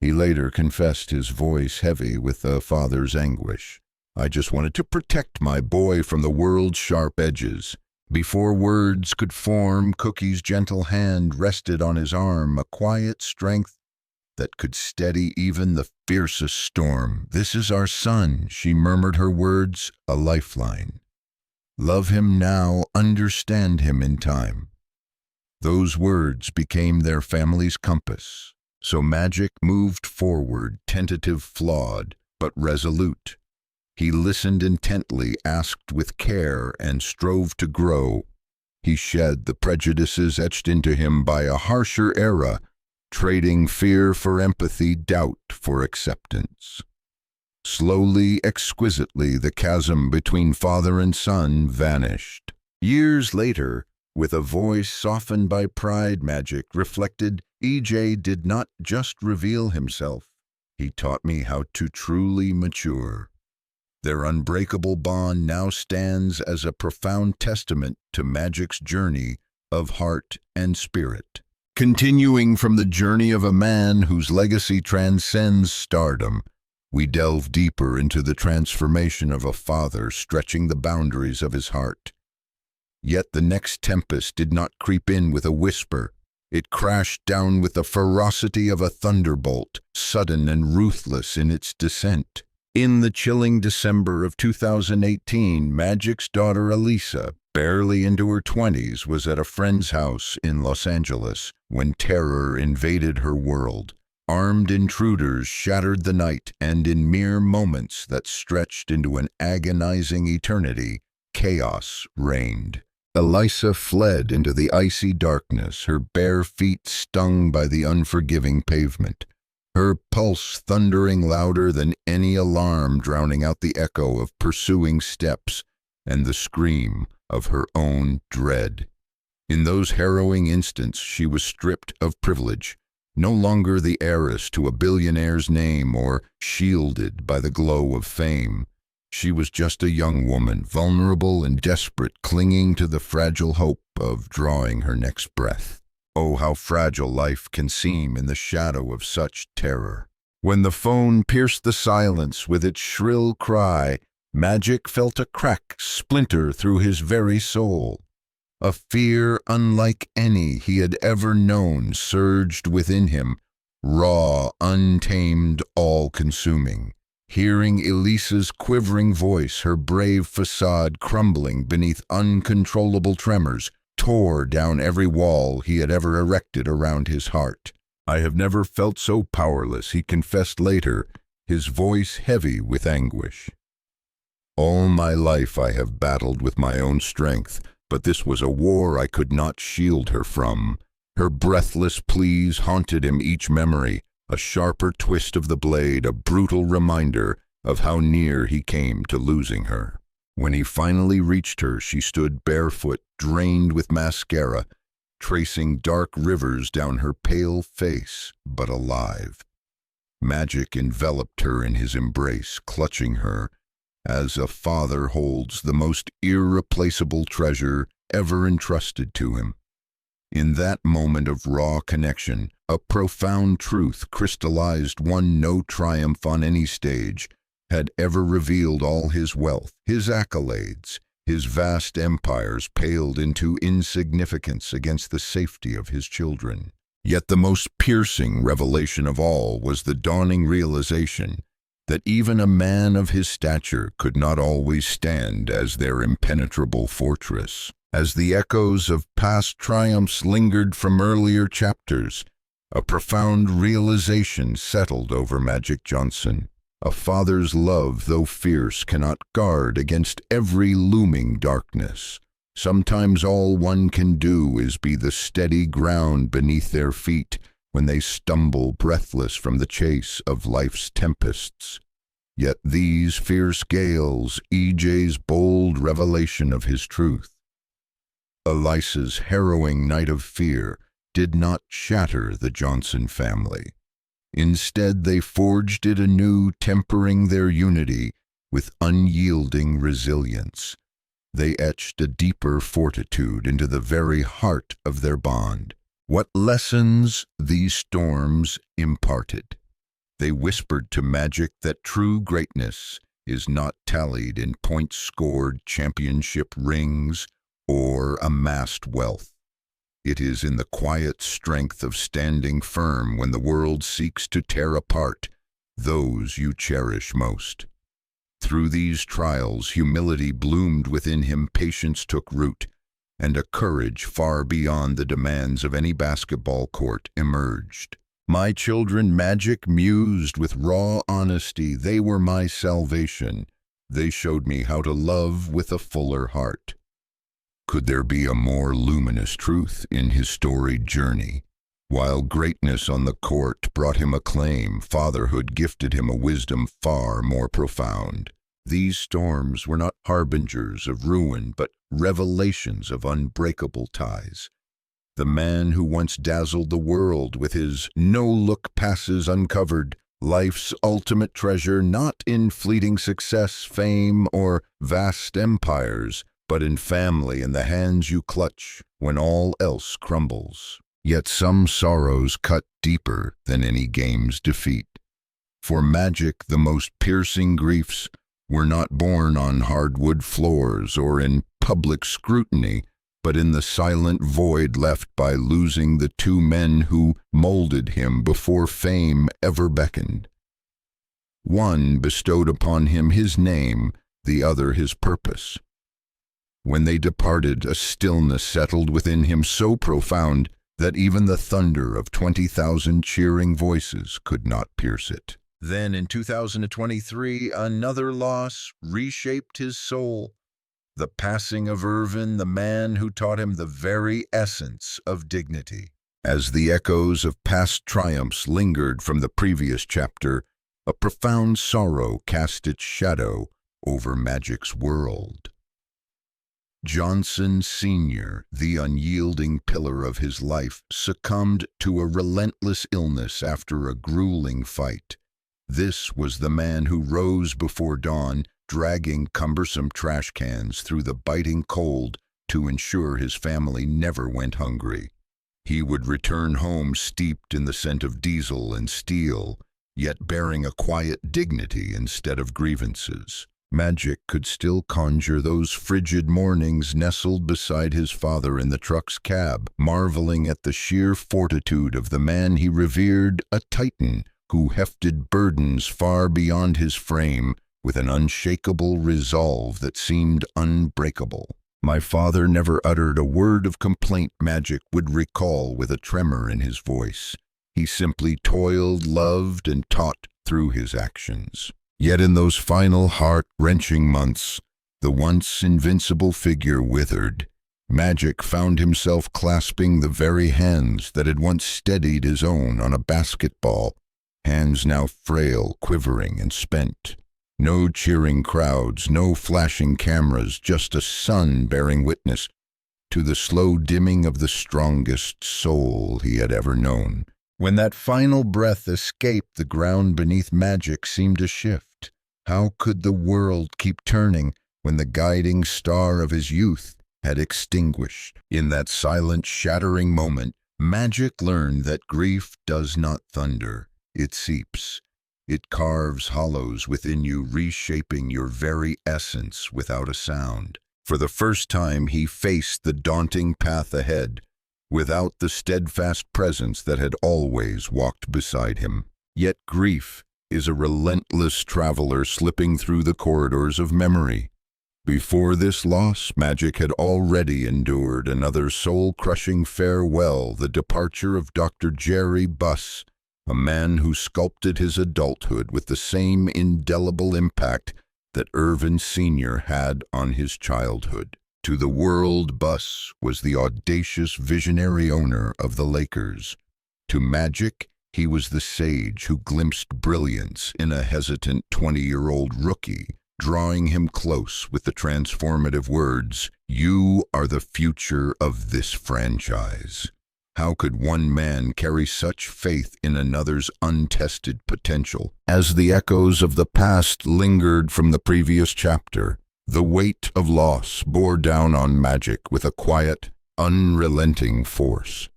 He later confessed, his voice heavy with a father's anguish. I just wanted to protect my boy from the world's sharp edges. Before words could form, Cookie's gentle hand rested on his arm, a quiet strength that could steady even the fiercest storm. This is our son, she murmured, her words a lifeline. Love him now, understand him in time. Those words became their family's compass. So Magic moved forward, tentative, flawed, but resolute. He listened intently, asked with care, and strove to grow. He shed the prejudices etched into him by a harsher era, trading fear for empathy, doubt for acceptance. Slowly, exquisitely, the chasm between father and son vanished. Years later, with a voice softened by pride, Magic reflected, EJ did not just reveal himself. He taught me how to truly mature. Their unbreakable bond now stands as a profound testament to Magic's journey of heart and spirit. Continuing from the journey of a man whose legacy transcends stardom, we delve deeper into the transformation of a father stretching the boundaries of his heart. Yet the next tempest did not creep in with a whisper. It crashed down with the ferocity of a thunderbolt, sudden and ruthless in its descent. In the chilling December of 2018, Magic's daughter Elisa, barely into her 20s, was at a friend's house in Los Angeles when terror invaded her world. Armed intruders shattered the night, and in mere moments that stretched into an agonizing eternity, chaos reigned. Elisa fled into the icy darkness, her bare feet stung by the unforgiving pavement, her pulse thundering louder than any alarm, drowning out the echo of pursuing steps and the scream of her own dread. In those harrowing instants, she was stripped of privilege, no longer the heiress to a billionaire's name or shielded by the glow of fame. She was just a young woman, vulnerable and desperate, clinging to the fragile hope of drawing her next breath. Oh, how fragile life can seem in the shadow of such terror. When the phone pierced the silence with its shrill cry, Magic felt a crack splinter through his very soul. A fear unlike any he had ever known surged within him, raw, untamed, all-consuming. Hearing Elisa's quivering voice, her brave facade crumbling beneath uncontrollable tremors, tore down every wall he had ever erected around his heart. I have never felt so powerless, he confessed later, his voice heavy with anguish. All my life I have battled with my own strength, but this was a war I could not shield her from. Her breathless pleas haunted him, each memory, a sharper twist of the blade, a brutal reminder of how near he came to losing her. When he finally reached her, she stood barefoot, drained with mascara, tracing dark rivers down her pale face, but alive. Magic enveloped her in his embrace, clutching her, as a father holds the most irreplaceable treasure ever entrusted to him. In that moment of raw connection, a profound truth crystallized, one no triumph on any stage had ever revealed. All his wealth, his accolades, His vast empires paled into insignificance against the safety of his children. Yet the most piercing revelation of all was the dawning realization that even a man of his stature could not always stand as their impenetrable fortress. As the echoes of past triumphs lingered from earlier chapters, a profound realization settled over Magic Johnson. A father's love, though fierce, cannot guard against every looming darkness. Sometimes all one can do is be the steady ground beneath their feet when they stumble breathless from the chase of life's tempests. Yet these fierce gales, EJ's bold revelation of his truth, Elisa's harrowing night of fear, did not shatter the Johnson family. Instead, they forged it anew, tempering their unity with unyielding resilience. They etched a deeper fortitude into the very heart of their bond. What lessons these storms imparted! They whispered to Magic that true greatness is not tallied in point-scored championship rings or amassed wealth. It is in the quiet strength of standing firm when the world seeks to tear apart those you cherish most. Through these trials, humility bloomed within him, patience took root, and a courage far beyond the demands of any basketball court emerged. My children, Magic mused with raw honesty, they were my salvation. They showed me how to love with a fuller heart. Could there be a more luminous truth in his storied journey? While greatness on the court brought him acclaim, fatherhood gifted him a wisdom far more profound. These storms were not harbingers of ruin, but revelations of unbreakable ties. The man who once dazzled the world with his no-look passes uncovered life's ultimate treasure, not in fleeting success, fame, or vast empires, but in family and the hands you clutch when all else crumbles. Yet some sorrows cut deeper than any game's defeat. For Magic, the most piercing griefs were not born on hardwood floors or in public scrutiny, but in the silent void left by losing the two men who molded him before fame ever beckoned. One bestowed upon him his name, the other his purpose. When they departed, a stillness settled within him so profound that even the thunder of 20,000 cheering voices could not pierce it. Then in 2023, another loss reshaped his soul. The passing of Irvin, the man who taught him the very essence of dignity. As the echoes of past triumphs lingered from the previous chapter, a profound sorrow cast its shadow over Magic's world. Johnson Sr., the unyielding pillar of his life, succumbed to a relentless illness after a grueling fight. This was the man who rose before dawn, dragging cumbersome trash cans through the biting cold to ensure his family never went hungry. He would return home steeped in the scent of diesel and steel, yet bearing a quiet dignity instead of grievances. Magic could still conjure those frigid mornings nestled beside his father in the truck's cab, marveling at the sheer fortitude of the man he revered, a titan who hefted burdens far beyond his frame with an unshakable resolve that seemed unbreakable. My father never uttered a word of complaint, Magic would recall with a tremor in his voice. He simply toiled, loved, and taught through his actions. Yet in those final heart-wrenching months, the once invincible figure withered. Magic found himself clasping the very hands that had once steadied his own on a basketball, hands now frail, quivering, and spent. No cheering crowds, no flashing cameras, just a sun bearing witness to the slow dimming of the strongest soul he had ever known. When that final breath escaped, the ground beneath Magic seemed to shift. How could the world keep turning when the guiding star of his youth had extinguished? In that silent, shattering moment, Magic learned that grief does not thunder. It seeps. It carves hollows within you, reshaping your very essence without a sound. For the first time, he faced the daunting path ahead, without the steadfast presence that had always walked beside him. Yet grief is a relentless traveler slipping through the corridors of memory. Before this loss, Magic had already endured another soul-crushing farewell, the departure of Dr. Jerry Buss, a man who sculpted his adulthood with the same indelible impact that Irvin Sr. had on his childhood. To the world, Buss was the audacious visionary owner of the Lakers. To Magic, he was the sage who glimpsed brilliance in a hesitant 20-year-old rookie, drawing him close with the transformative words, "You are the future of this franchise." How could one man carry such faith in another's untested potential? As the echoes of the past lingered from the previous chapter, the weight of loss bore down on Magic with a quiet, unrelenting force.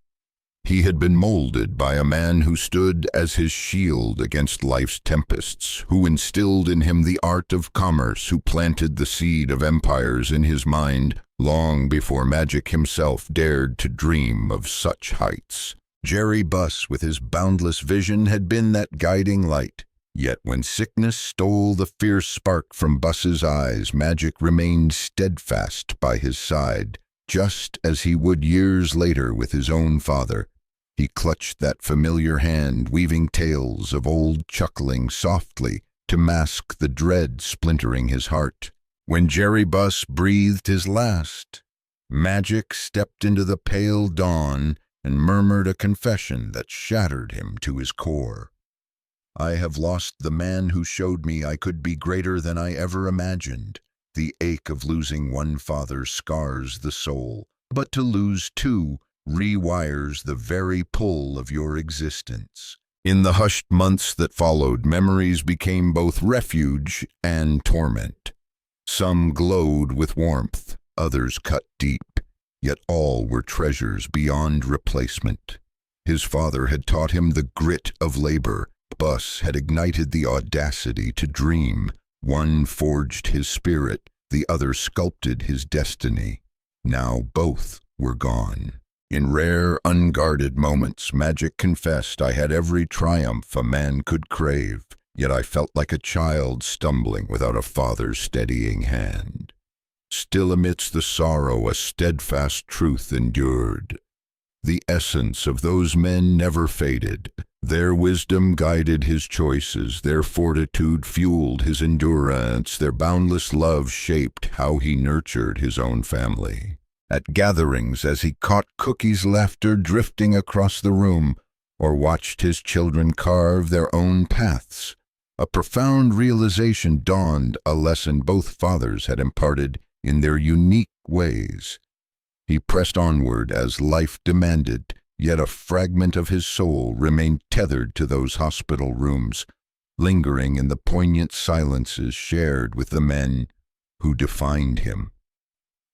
He had been molded by a man who stood as his shield against life's tempests, who instilled in him the art of commerce, who planted the seed of empires in his mind long before Magic himself dared to dream of such heights. Jerry Buss, with his boundless vision, had been that guiding light. Yet when sickness stole the fierce spark from Buss's eyes, Magic remained steadfast by his side, just as he would years later with his own father. He clutched that familiar hand, weaving tales of old, chuckling softly to mask the dread splintering his heart. When Jerry Buss breathed his last, Magic stepped into the pale dawn and murmured a confession that shattered him to his core. "I have lost the man who showed me I could be greater than I ever imagined. The ache of losing one father scars the soul, but to lose two rewires the very pull of your existence." In the hushed months that followed, memories became both refuge and torment. Some glowed with warmth, others cut deep, yet all were treasures beyond replacement. His father had taught him the grit of labor. Buss had ignited the audacity to dream. One forged his spirit, the other sculpted his destiny. Now both were gone. In rare, unguarded moments, Magic confessed, "I had every triumph a man could crave, yet I felt like a child stumbling without a father's steadying hand." Still amidst the sorrow, a steadfast truth endured. The essence of those men never faded. Their wisdom guided his choices, their fortitude fueled his endurance, their boundless love shaped how he nurtured his own family. At gatherings, as he caught Cookie's laughter drifting across the room, or watched his children carve their own paths, a profound realization dawned, a lesson both fathers had imparted in their unique ways. He pressed onward as life demanded, yet a fragment of his soul remained tethered to those hospital rooms, lingering in the poignant silences shared with the men who defined him.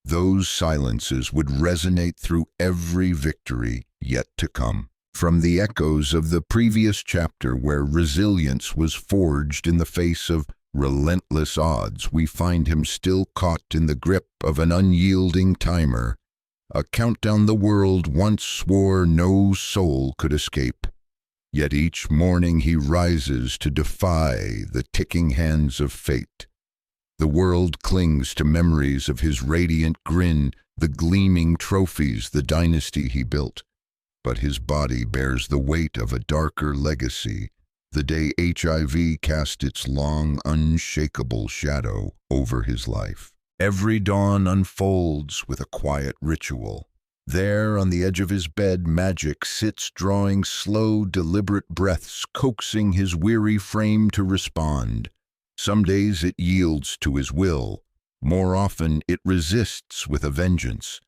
Those silences would resonate through every victory yet to come. From the echoes of the previous chapter, where resilience was forged in the face of relentless odds, we find him still caught in the grip of an unyielding timer, a countdown the world once swore no soul could escape. Yet each morning he rises to defy the ticking hands of fate. The world clings to memories of his radiant grin, the gleaming trophies, the dynasty he built. But his body bears the weight of a darker legacy, the day HIV cast its long, unshakable shadow over his life. Every dawn unfolds with a quiet ritual. There, on the edge of his bed, Magic sits drawing slow, deliberate breaths, coaxing his weary frame to respond. Some days it yields to his will. More often it resists with a vengeance.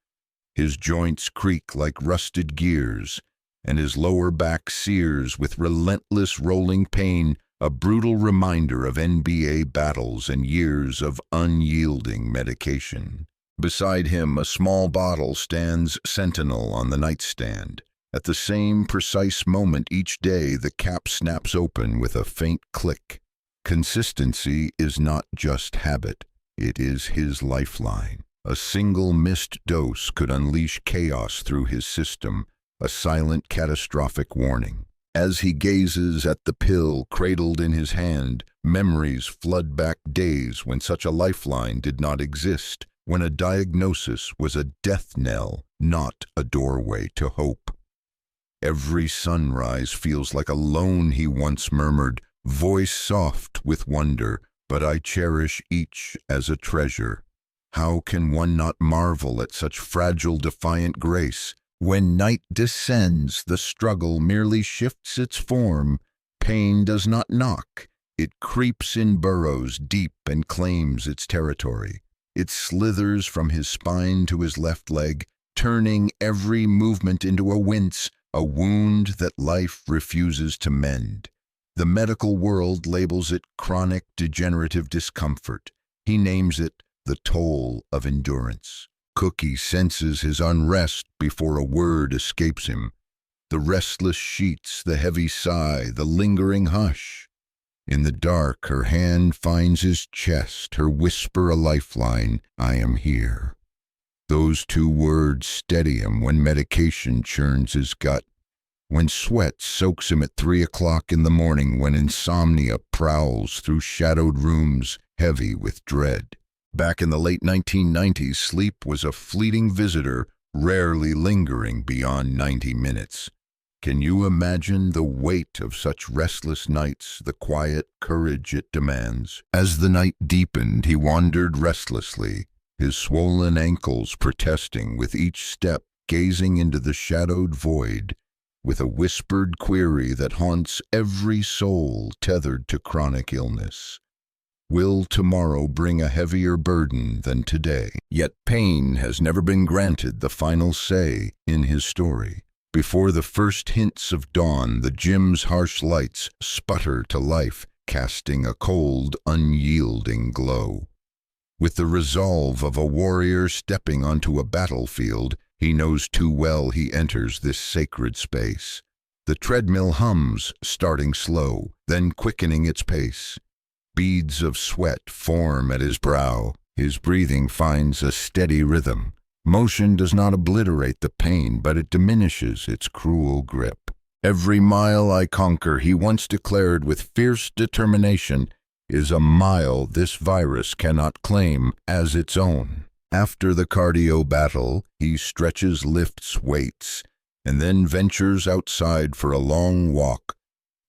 His joints creak like rusted gears, and his lower back sears with relentless rolling pain, a brutal reminder of NBA battles and years of unyielding medication. Beside him, a small bottle stands sentinel on the nightstand. At the same precise moment each day, the cap snaps open with a faint click. Consistency is not just habit, it is his lifeline. A single missed dose could unleash chaos through his system, a silent catastrophic warning. As he gazes at the pill cradled in his hand, memories flood back days when such a lifeline did not exist, when a diagnosis was a death knell, not a doorway to hope. Every sunrise feels like a loan, he once murmured, voice soft with wonder, but I cherish each as a treasure. How can one not marvel at such fragile, defiant grace? When night descends, the struggle merely shifts its form. Pain does not knock. It creeps in burrows deep and claims its territory. It slithers from his spine to his left leg, turning every movement into a wince, a wound that life refuses to mend. The medical world labels it chronic degenerative discomfort. He names it the toll of endurance. Cookie senses his unrest before a word escapes him. The restless sheets, the heavy sigh, the lingering hush. In the dark, her hand finds his chest, her whisper a lifeline, I am here. Those two words steady him when medication churns his gut, when sweat soaks him at 3 o'clock in the morning, when insomnia prowls through shadowed rooms heavy with dread. Back in the late 1990s, sleep was a fleeting visitor, rarely lingering beyond 90 minutes. Can you imagine the weight of such restless nights, the quiet courage it demands? As the night deepened, he wandered restlessly, his swollen ankles protesting with each step, gazing into the shadowed void, with a whispered query that haunts every soul tethered to chronic illness. Will tomorrow bring a heavier burden than today? Yet pain has never been granted the final say in his story. Before the first hints of dawn, the gym's harsh lights sputter to life, casting a cold, unyielding glow. With the resolve of a warrior stepping onto a battlefield, he knows too well he enters this sacred space. The treadmill hums, starting slow, then quickening its pace. Beads of sweat form at his brow. His breathing finds a steady rhythm. Motion does not obliterate the pain, but it diminishes its cruel grip. Every mile I conquer, he once declared with fierce determination, is a mile this virus cannot claim as its own. After the cardio battle, he stretches, lifts weights, and then ventures outside for a long walk,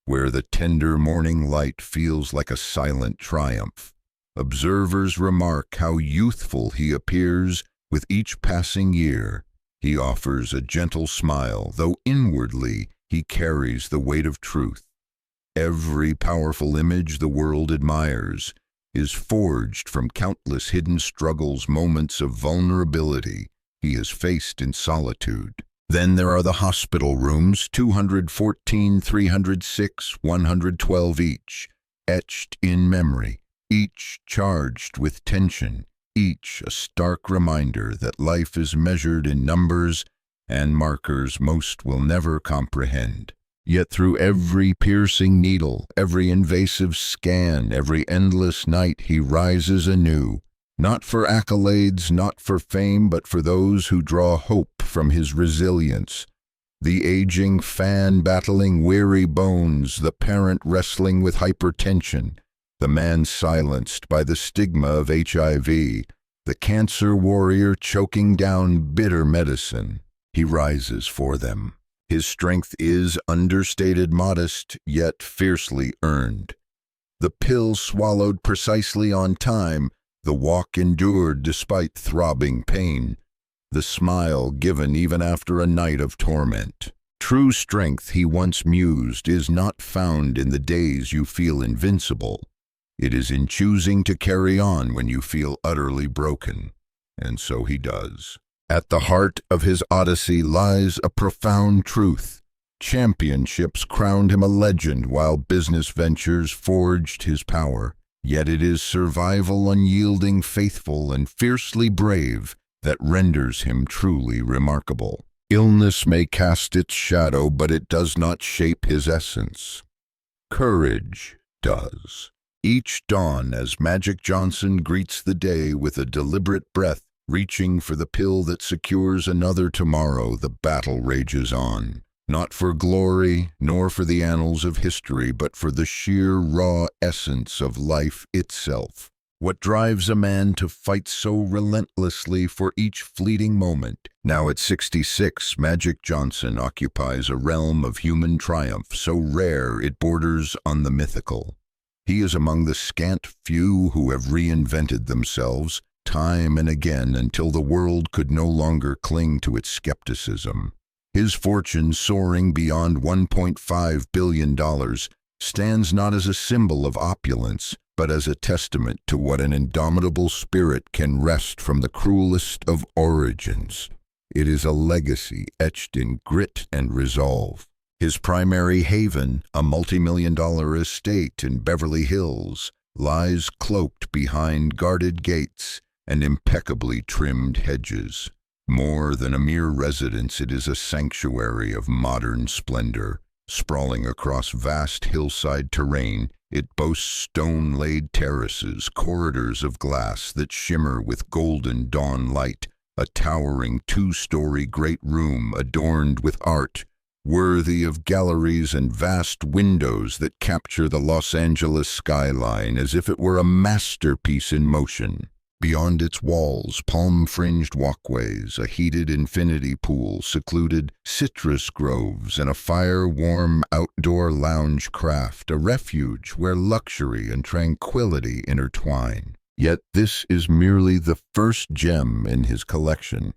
where the tender morning light feels like a silent triumph. Observers remark how youthful he appears with each passing year. He offers a gentle smile, though inwardly he carries the weight of truth. Every powerful image the world admires is forged from countless hidden struggles, moments of vulnerability he has faced in solitude. Then there are the hospital rooms, 214, 306, 112 each, etched in memory, each charged with tension, each a stark reminder that life is measured in numbers and markers most will never comprehend. Yet through every piercing needle, every invasive scan, every endless night, he rises anew, not for accolades, not for fame, but for those who draw hope from his resilience. The aging fan battling weary bones, the parent wrestling with hypertension, the man silenced by the stigma of HIV, the cancer warrior choking down bitter medicine. He rises for them. His strength is understated, modest, yet fiercely earned. The pill swallowed precisely on time, the walk endured despite throbbing pain, the smile given even after a night of torment. True strength, he once mused, is not found in the days you feel invincible. It is in choosing to carry on when you feel utterly broken. And so he does. At the heart of his odyssey lies a profound truth. Championships crowned him a legend while business ventures forged his power. Yet it is survival, unyielding, faithful, and fiercely brave that renders him truly remarkable. Illness may cast its shadow, but it does not shape his essence. Courage does. Each dawn, as Magic Johnson greets the day with a deliberate breath, Reaching for the pill that secures another tomorrow, the battle rages on. Not for glory, nor for the annals of history, but for the sheer raw essence of life itself. What drives a man to fight so relentlessly for each fleeting moment? Now at 66, Magic Johnson occupies a realm of human triumph so rare it borders on the mythical. He is among the scant few who have reinvented themselves time and again until the world could no longer cling to its skepticism. His fortune, soaring beyond $1.5 billion, stands not as a symbol of opulence, but as a testament to what an indomitable spirit can wrest from the cruelest of origins. It is a legacy etched in grit and resolve. His primary haven, a multi-million-dollar estate in Beverly Hills, lies cloaked behind guarded gates and impeccably trimmed hedges. More than a mere residence, it is a sanctuary of modern splendor. Sprawling across vast hillside terrain, it boasts stone-laid terraces, corridors of glass that shimmer with golden dawn light, a towering two-story great room adorned with art, worthy of galleries and vast windows that capture the Los Angeles skyline as if it were a masterpiece in motion. Beyond its walls, palm-fringed walkways, a heated infinity pool, secluded citrus groves, and a fire-warm outdoor lounge craft, a refuge where luxury and tranquility intertwine. Yet this is merely the first gem in his collection.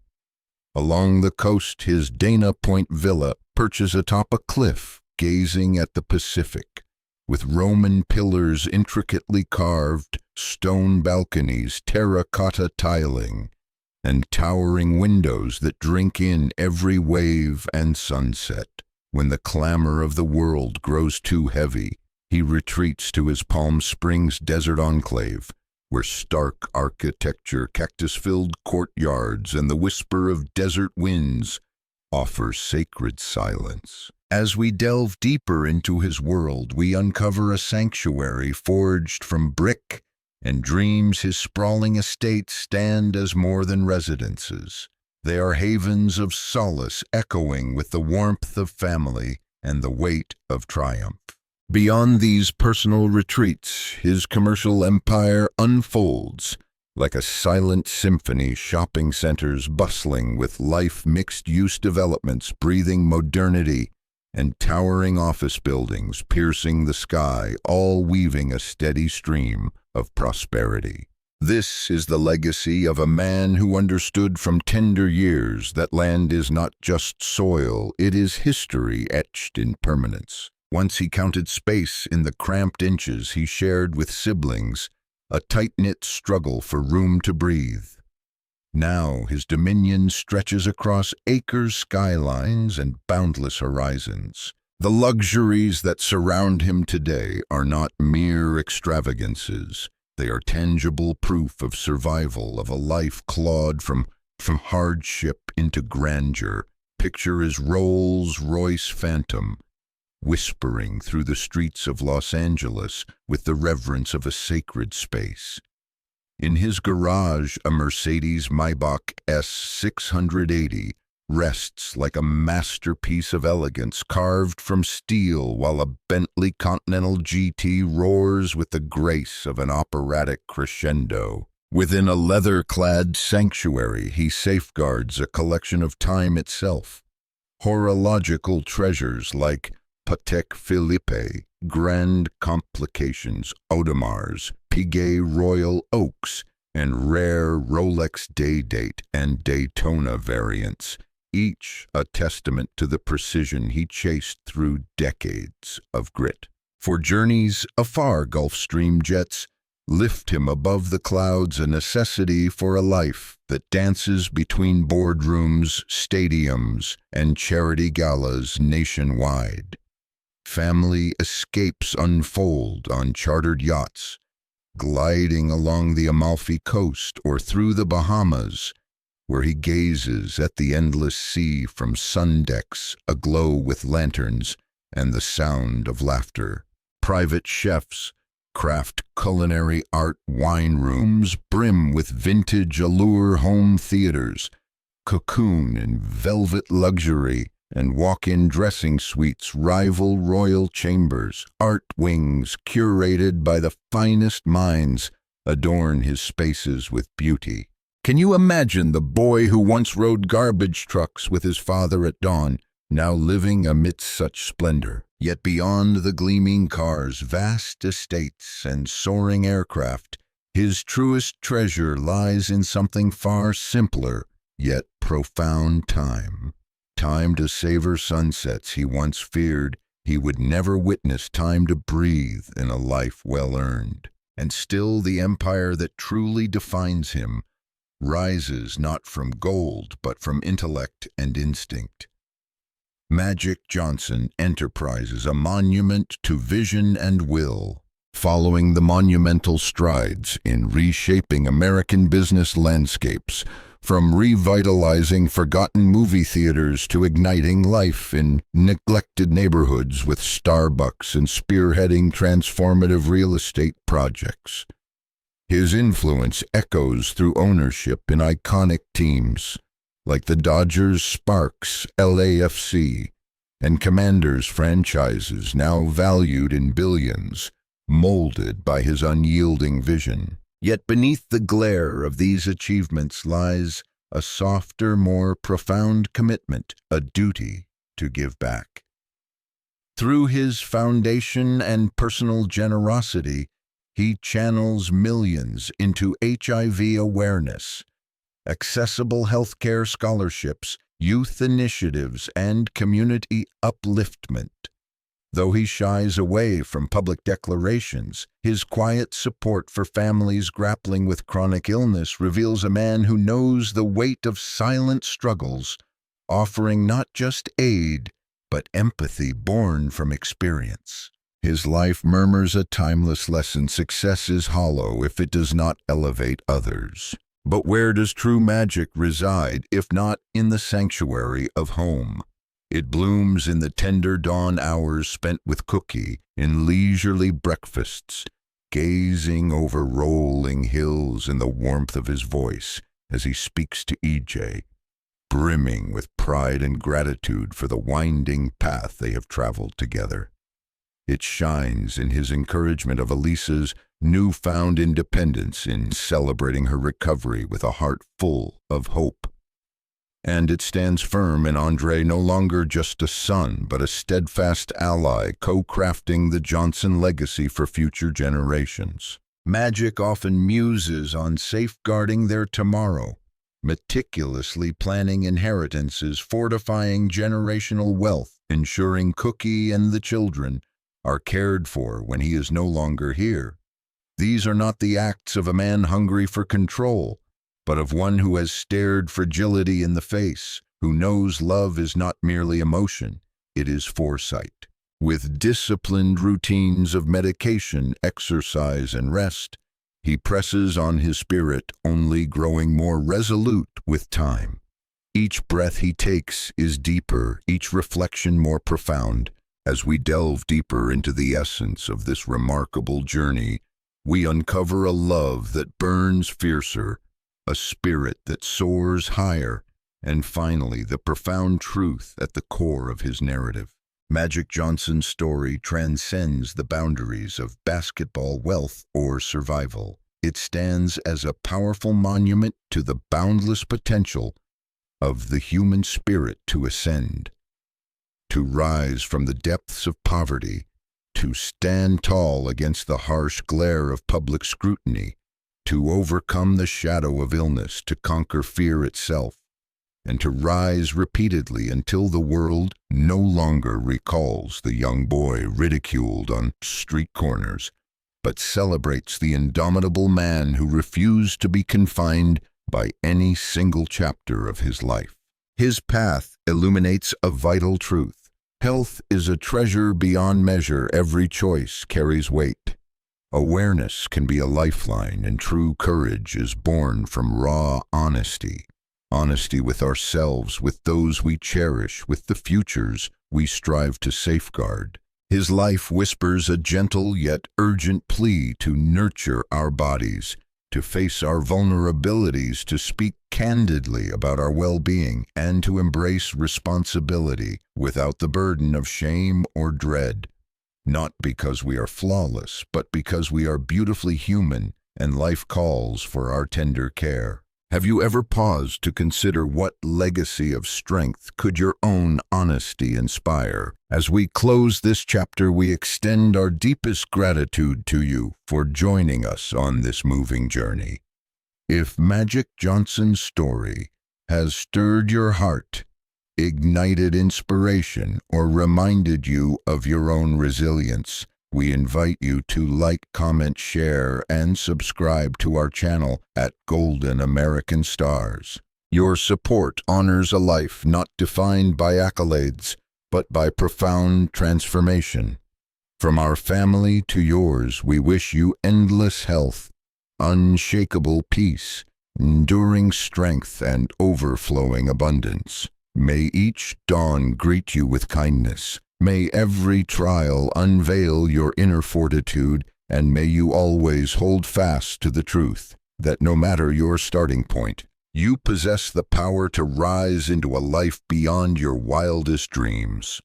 Along the coast, his Dana Point villa perches atop a cliff, gazing at the Pacific. With Roman pillars intricately carved, stone balconies, terracotta tiling, and towering windows that drink in every wave and sunset. When the clamor of the world grows too heavy, he retreats to his Palm Springs desert enclave, where stark architecture, cactus-filled courtyards, and the whisper of desert winds offer sacred silence. As we delve deeper into his world, we uncover a sanctuary forged from brick and dreams. His sprawling estates stand as more than residences. They are havens of solace, echoing with the warmth of family and the weight of triumph. Beyond these personal retreats, his commercial empire unfolds like a silent symphony. Shopping centers bustling with life, mixed-use developments breathing modernity, and towering office buildings piercing the sky, all weaving a steady stream of prosperity. This is the legacy of a man who understood from tender years that land is not just soil, it is history etched in permanence. Once he counted space in the cramped inches he shared with siblings, a tight-knit struggle for room to breathe. Now his dominion stretches across acres, skylines, and boundless horizons. The luxuries that surround him today are not mere extravagances. They are tangible proof of survival, of a life clawed from hardship into grandeur. Picture his Rolls-Royce Phantom, whispering through the streets of Los Angeles with the reverence of a sacred space. In his garage, a Mercedes Maybach S680 rests like a masterpiece of elegance carved from steel, while a Bentley Continental GT roars with the grace of an operatic crescendo. Within a leather-clad sanctuary, he safeguards a collection of time itself. Horological treasures like Patek Philippe, Grand Complications, Audemars, Piguet Royal Oaks, and rare Rolex Day-Date and Daytona variants, each a testament to the precision he chased through decades of grit. For journeys afar, Gulfstream jets lift him above the clouds, a necessity for a life that dances between boardrooms, stadiums, and charity galas nationwide. Family escapes unfold on chartered yachts, gliding along the Amalfi Coast or through the Bahamas, where he gazes at the endless sea from sun decks aglow with lanterns and the sound of laughter. Private chefs craft culinary art wine rooms brim with vintage allure home theaters, cocoon in velvet luxury, and walk-in dressing suites rival royal chambers. Art wings curated by the finest minds adorn his spaces with beauty. Can you imagine the boy who once rode garbage trucks with his father at dawn, now living amidst such splendor? Yet beyond the gleaming cars, vast estates, and soaring aircraft, his truest treasure lies in something far simpler, yet profound: time. Time to savor sunsets he once feared he would never witness, time to breathe in a life well earned. And still the empire that truly defines him rises not from gold but from intellect and instinct. Magic Johnson Enterprises, a monument to vision and will, following the monumental strides in reshaping American business landscapes, from revitalizing forgotten movie theaters to igniting life in neglected neighborhoods with Starbucks and spearheading transformative real estate projects. His influence echoes through ownership in iconic teams like the Dodgers, Sparks, LAFC, and Commanders franchises now valued in billions, molded by his unyielding vision. Yet beneath the glare of these achievements lies a softer, more profound commitment, a duty to give back. Through his foundation and personal generosity, he channels millions into HIV awareness, accessible healthcare scholarships, youth initiatives, and community upliftment. Though he shies away from public declarations, his quiet support for families grappling with chronic illness reveals a man who knows the weight of silent struggles, offering not just aid, but empathy born from experience. His life murmurs a timeless lesson: success is hollow if it does not elevate others. But where does true magic reside, if not in the sanctuary of home? It blooms in the tender dawn hours spent with Cookie, in leisurely breakfasts, gazing over rolling hills in the warmth of his voice as he speaks to EJ, brimming with pride and gratitude for the winding path they have traveled together. It shines in his encouragement of Elisa's newfound independence, in celebrating her recovery with a heart full of hope. And it stands firm in Andre, no longer just a son, but a steadfast ally, co-crafting the Johnson legacy for future generations. Magic often muses on safeguarding their tomorrow, meticulously planning inheritances, fortifying generational wealth, ensuring Cookie and the children are cared for when he is no longer here. These are not the acts of a man hungry for control, but of one who has stared fragility in the face, who knows love is not merely emotion, it is foresight. With disciplined routines of medication, exercise, and rest, he presses on his spirit, only growing more resolute with time. Each breath he takes is deeper, each reflection more profound. As we delve deeper into the essence of this remarkable journey, we uncover a love that burns fiercer, a spirit that soars higher, and finally the profound truth at the core of his narrative. Magic Johnson's story transcends the boundaries of basketball, wealth, or survival. It stands as a powerful monument to the boundless potential of the human spirit to ascend, to rise from the depths of poverty, to stand tall against the harsh glare of public scrutiny, to overcome the shadow of illness, to conquer fear itself, and to rise repeatedly until the world no longer recalls the young boy ridiculed on street corners, but celebrates the indomitable man who refused to be confined by any single chapter of his life. His path illuminates a vital truth. Health is a treasure beyond measure. Every choice carries weight. Awareness can be a lifeline, and true courage is born from raw honesty. Honesty with ourselves, with those we cherish, with the futures we strive to safeguard. His life whispers a gentle yet urgent plea to nurture our bodies, to face our vulnerabilities, to speak candidly about our well-being, and to embrace responsibility without the burden of shame or dread. Not because we are flawless, but because we are beautifully human and life calls for our tender care. Have you ever paused to consider what legacy of strength could your own honesty inspire? As we close this chapter, we extend our deepest gratitude to you for joining us on this moving journey. If Magic Johnson's story has stirred your heart, ignited inspiration, or reminded you of your own resilience, we invite you to like, comment, share, and subscribe to our channel at Golden American Stars. Your support honors a life not defined by accolades, but by profound transformation. From our family to yours, we wish you endless health, unshakable peace, enduring strength, and overflowing abundance. May each dawn greet you with kindness. May every trial unveil your inner fortitude, and may you always hold fast to the truth that no matter your starting point, you possess the power to rise into a life beyond your wildest dreams.